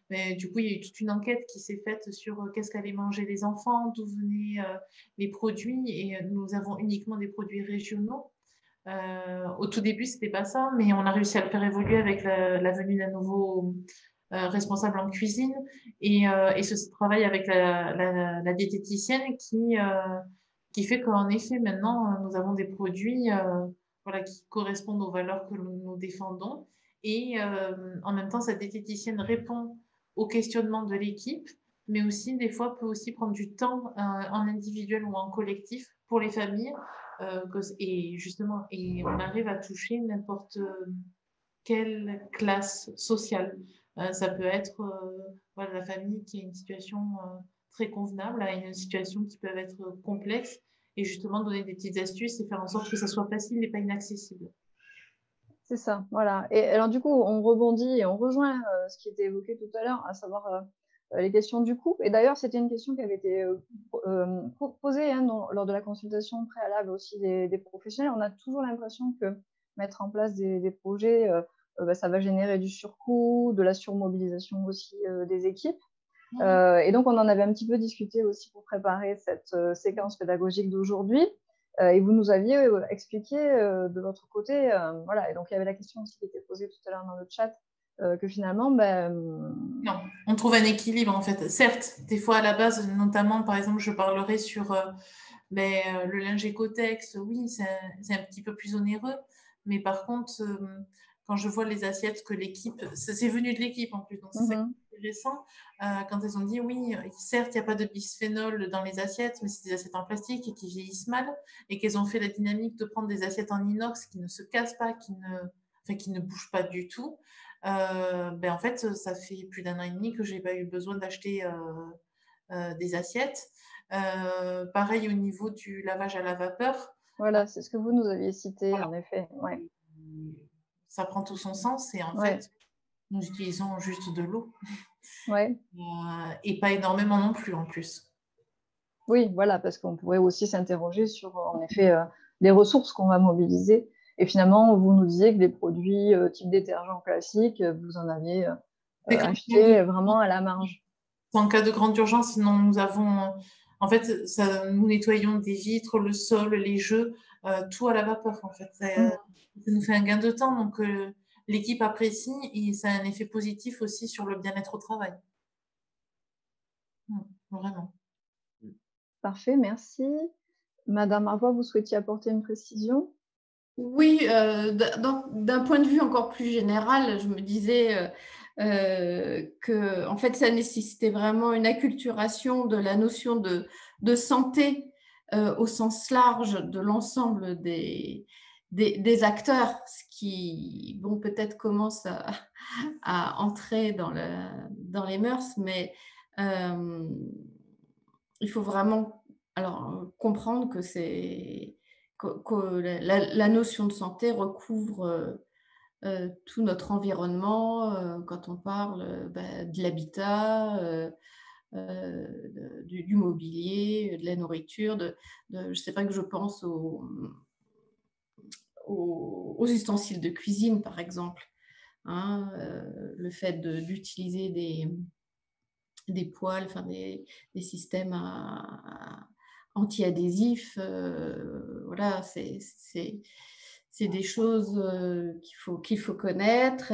mais du coup, il y a eu toute une enquête qui s'est faite sur qu'est-ce qu'allaient manger les enfants, d'où venaient les produits, et nous avons uniquement des produits régionaux. Au tout début, c'était pas ça, mais on a réussi à le faire évoluer avec la venue d'un nouveau responsable en cuisine et ce travail avec la diététicienne qui fait qu'en effet, maintenant, nous avons des produits voilà, qui correspondent aux valeurs que nous défendons. Et en même temps, cette diététicienne répond aux questionnements de l'équipe, mais aussi, des fois, peut aussi prendre du temps en individuel ou en collectif pour les familles. Et justement, et on arrive à toucher n'importe quelle classe sociale. Ça peut être voilà, la famille qui a une situation très convenable à une situation qui peut être complexe et justement donner des petites astuces et faire en sorte que ça soit facile et pas inaccessible. C'est ça, voilà. Et alors du coup, on rebondit et on rejoint ce qui était évoqué tout à l'heure, à savoir les questions du coût. Et d'ailleurs, c'était une question qui avait été posée hein, lors de la consultation préalable aussi des professionnels. On a toujours l'impression que mettre en place des projets, ça va générer du surcoût, de la surmobilisation aussi des équipes. Et donc, on en avait un petit peu discuté aussi pour préparer cette séquence pédagogique d'aujourd'hui. Et vous nous aviez expliqué de votre côté, voilà. Et donc, il y avait la question aussi qui était posée tout à l'heure dans le chat, que finalement, non, on trouve un équilibre en fait. Certes, des fois à la base, notamment par exemple, je parlerai sur le linge Écotex, oui, c'est un petit peu plus onéreux, mais par contre, quand je vois les assiettes que l'équipe, c'est venu de l'équipe en plus, donc c'est intéressant, quand elles ont dit oui, certes, il n'y a pas de bisphénol dans les assiettes, mais c'est des assiettes en plastique et qui vieillissent mal, et qu'elles ont fait la dynamique de prendre des assiettes en inox qui ne se cassent pas, qui ne bougent pas du tout. En fait, ça fait plus d'1 an et demi que je n'ai pas eu besoin d'acheter des assiettes. Pareil au niveau du lavage à la vapeur. Voilà, c'est ce que vous nous aviez cité, voilà. En effet. Ouais. Ça prend tout son sens et en fait, nous utilisons juste de l'eau. Ouais. Et pas énormément non plus en plus. Oui, voilà, parce qu'on pourrait aussi s'interroger sur, en effet, les ressources qu'on va mobiliser. Et finalement, vous nous disiez que les produits type détergent classique, vous en aviez acheté vraiment à la marge. En cas de grande urgence, sinon nous avons... En fait, nous nettoyons des vitres, le sol, les jeux, tout à la vapeur en fait. Ça nous fait un gain de temps, donc l'équipe apprécie et ça a un effet positif aussi sur le bien-être au travail. Vraiment. Parfait, merci. Madame Arvois, vous souhaitiez apporter une précision? Oui, d'un point de vue encore plus général, je me disais que en fait, ça nécessitait vraiment une acculturation de la notion de santé au sens large de l'ensemble des acteurs, ce qui, bon, peut-être commence à entrer dans les mœurs, mais il faut vraiment comprendre que la notion de santé recouvre tout notre environnement quand on parle de l'habitat, du mobilier, de la nourriture. C'est vrai que je pense aux ustensiles de cuisine, par exemple. Hein, le fait d'utiliser des poêles, enfin des systèmes anti-adhésifs, voilà, c'est des choses qu'il faut connaître.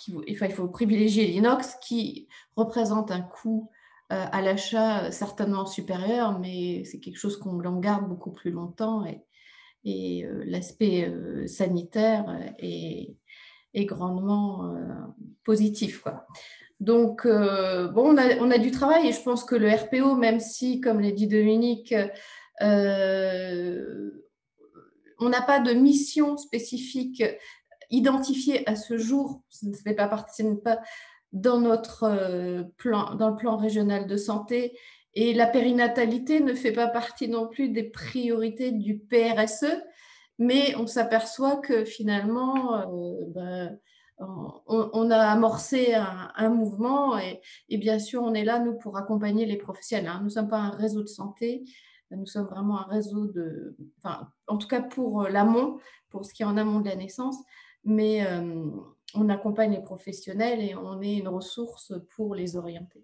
Il faut privilégier l'inox qui représente un coût à l'achat certainement supérieur, mais c'est quelque chose qu'on garde beaucoup plus longtemps et l'aspect sanitaire est grandement positif, quoi. Donc, bon, on a du travail et je pense que le RPO, même si, comme l'a dit Dominique, on n'a pas de mission spécifique identifiée à ce jour, ça ne fait pas partie dans notre dans le plan régional de santé, et la périnatalité ne fait pas partie non plus des priorités du PRSE, mais on s'aperçoit que finalement, on a amorcé un mouvement et bien sûr, on est là, nous, pour accompagner les professionnels. Hein. Nous ne sommes pas un réseau de santé, nous sommes vraiment un réseau en tout cas pour l'amont, pour ce qui est en amont de la naissance, mais on accompagne les professionnels et on est une ressource pour les orienter.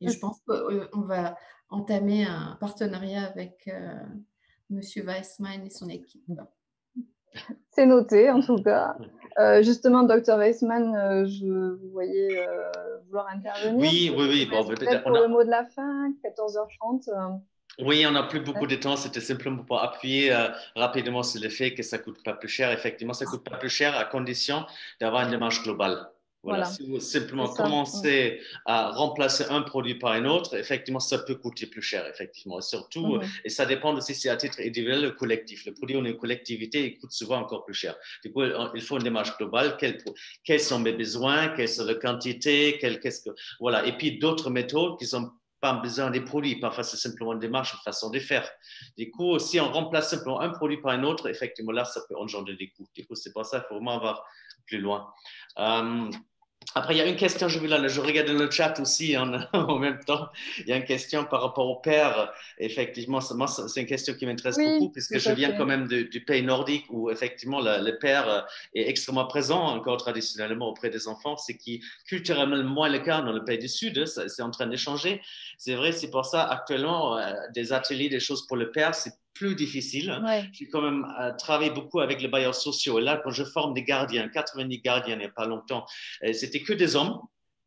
Et je pense qu'on va entamer un partenariat avec Monsieur Weissman et son équipe. C'est noté, en tout cas. Justement, Dr Weissman, je vous voyais vouloir intervenir. Oui, oui, oui. Bon, peut-être pour le mot de la fin, 14h30. Oui, on n'a plus beaucoup de temps. C'était simplement pour appuyer rapidement sur le fait que ça ne coûte pas plus cher. Effectivement, ça ne coûte pas plus cher à condition d'avoir une démarche globale. Voilà. Si vous simplement commencez à remplacer un produit par un autre, effectivement, ça peut coûter plus cher, effectivement. Et surtout, et ça dépend aussi si à titre individuel ou collectif. Le produit, on est une collectivité, il coûte souvent encore plus cher. Du coup, il faut une démarche globale. Quels sont mes besoins? Quelle sont les quantités? Voilà. Et puis, d'autres méthodes qui sont pas besoin des produits, parfois c'est simplement une démarche, une façon de faire. Du coup, si on remplace simplement un produit par un autre, effectivement, là, ça peut engendrer des coûts. Du coup, c'est pour ça qu'il faut vraiment avoir plus loin. Après, il y a une question, je regarde dans le chat aussi en même temps. Il y a une question par rapport au père. Effectivement, moi, c'est une question qui m'intéresse beaucoup, puisque je viens quand même du pays nordique où, effectivement, le père est extrêmement présent, encore traditionnellement, auprès des enfants. C'est qui, culturellement, moins le cas dans le pays du Sud. C'est en train de changer. C'est vrai, c'est pour ça, actuellement, des ateliers, des choses pour le père, c'est plus difficile. Ouais. J'ai quand même travaillé beaucoup avec les bailleurs sociaux. Et là, quand je forme des gardiens, 90 gardiens il n'y a pas longtemps, c'était que des hommes.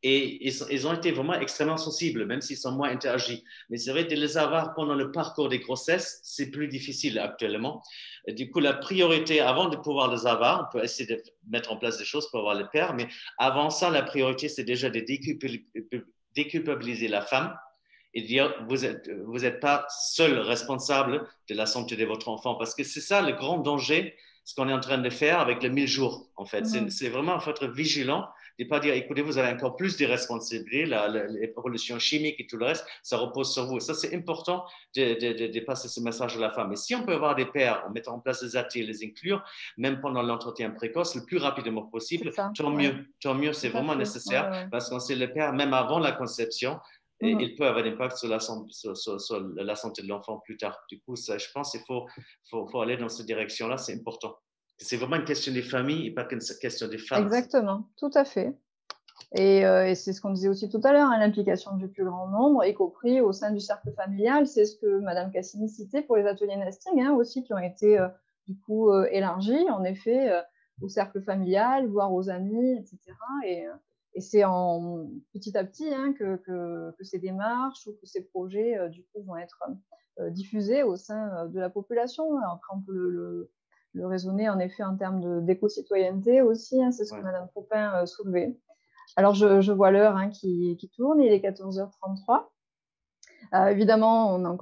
Et ils ont été vraiment extrêmement sensibles, même s'ils sont moins interagis. Mais c'est vrai, de les avoir pendant le parcours des grossesses, c'est plus difficile actuellement. Et du coup, la priorité, avant de pouvoir les avoir, on peut essayer de mettre en place des choses pour avoir le père, mais avant ça, la priorité, c'est déjà de déculpabiliser la femme et dire vous êtes pas seul responsable de la santé de votre enfant, parce que c'est ça le grand danger, ce qu'on est en train de faire avec les 1000 jours en fait. C'est vraiment il faut être vigilant de ne pas dire écoutez, vous avez encore plus de responsabilités, les pollutions chimiques et tout le reste, ça repose sur vous. Ça, c'est important de passer ce message à la femme. Et si on peut avoir des pères en mettant en place des ateliers, les inclure, même pendant l'entretien précoce, le plus rapidement possible, tant mieux, c'est vraiment nécessaire, parce qu'on sait le père, même avant la conception, et il peut avoir un impact sur la santé de l'enfant plus tard. Du coup, ça, je pense qu'il faut aller dans cette direction-là, c'est important. C'est vraiment une question des familles et pas qu'une question des femmes. Exactement, tout à fait. Et c'est ce qu'on disait aussi tout à l'heure, hein, l'implication du plus grand nombre, y compris au sein du cercle familial. C'est ce que Madame Cassini citait pour les ateliers nesting, hein, aussi, qui ont été du coup élargis, en effet, au cercle familial, voire aux amis, etc. Et c'est petit à petit hein, que ces démarches ou que ces projets du coup vont être diffusés au sein de la population. Après, on peut le raisonner en effet en termes d'éco-citoyenneté aussi, hein, c'est ce que Madame Popin soulevait. Alors, je vois l'heure hein, qui tourne, il est 14h33. Évidemment, on aurait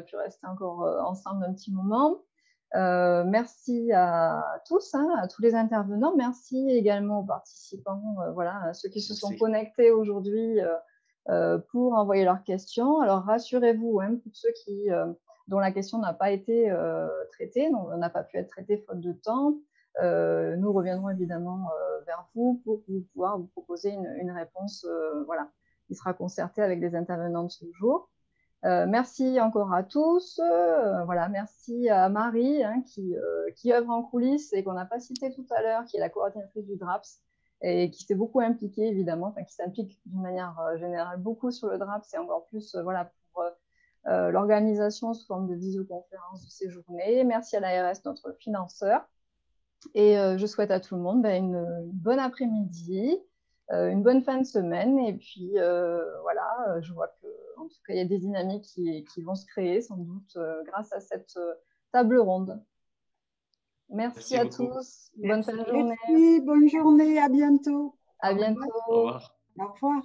pu rester encore ensemble un petit moment. Merci à tous, hein, à tous les intervenants. Merci également aux participants, voilà, à ceux qui se sont connectés aujourd'hui pour envoyer leurs questions. Alors, rassurez-vous, hein, pour ceux dont la question n'a pas été traitée, n'a pas pu être traitée faute de temps, nous reviendrons évidemment vers vous pour pouvoir vous proposer une réponse voilà, qui sera concertée avec les intervenants de ce jour. Merci encore à tous. Voilà, merci à Marie hein, qui œuvre en coulisses et qu'on n'a pas cité tout à l'heure, qui est la coordinatrice du DRAPS et qui s'est beaucoup impliquée évidemment, qui s'implique d'une manière générale beaucoup sur le DRAPS et encore plus voilà, pour l'organisation sous forme de visioconférence de ces journées. Merci à l'ARS, notre financeur. Et je souhaite à tout le monde une bonne après-midi, une bonne fin de semaine. Et puis, voilà, je vois qu'en tout cas, il y a des dynamiques qui vont se créer, sans doute, grâce à cette table ronde. Merci à tous. Bonne fin de journée. Merci, bonne journée, à bientôt. À bientôt. Au revoir. Au revoir.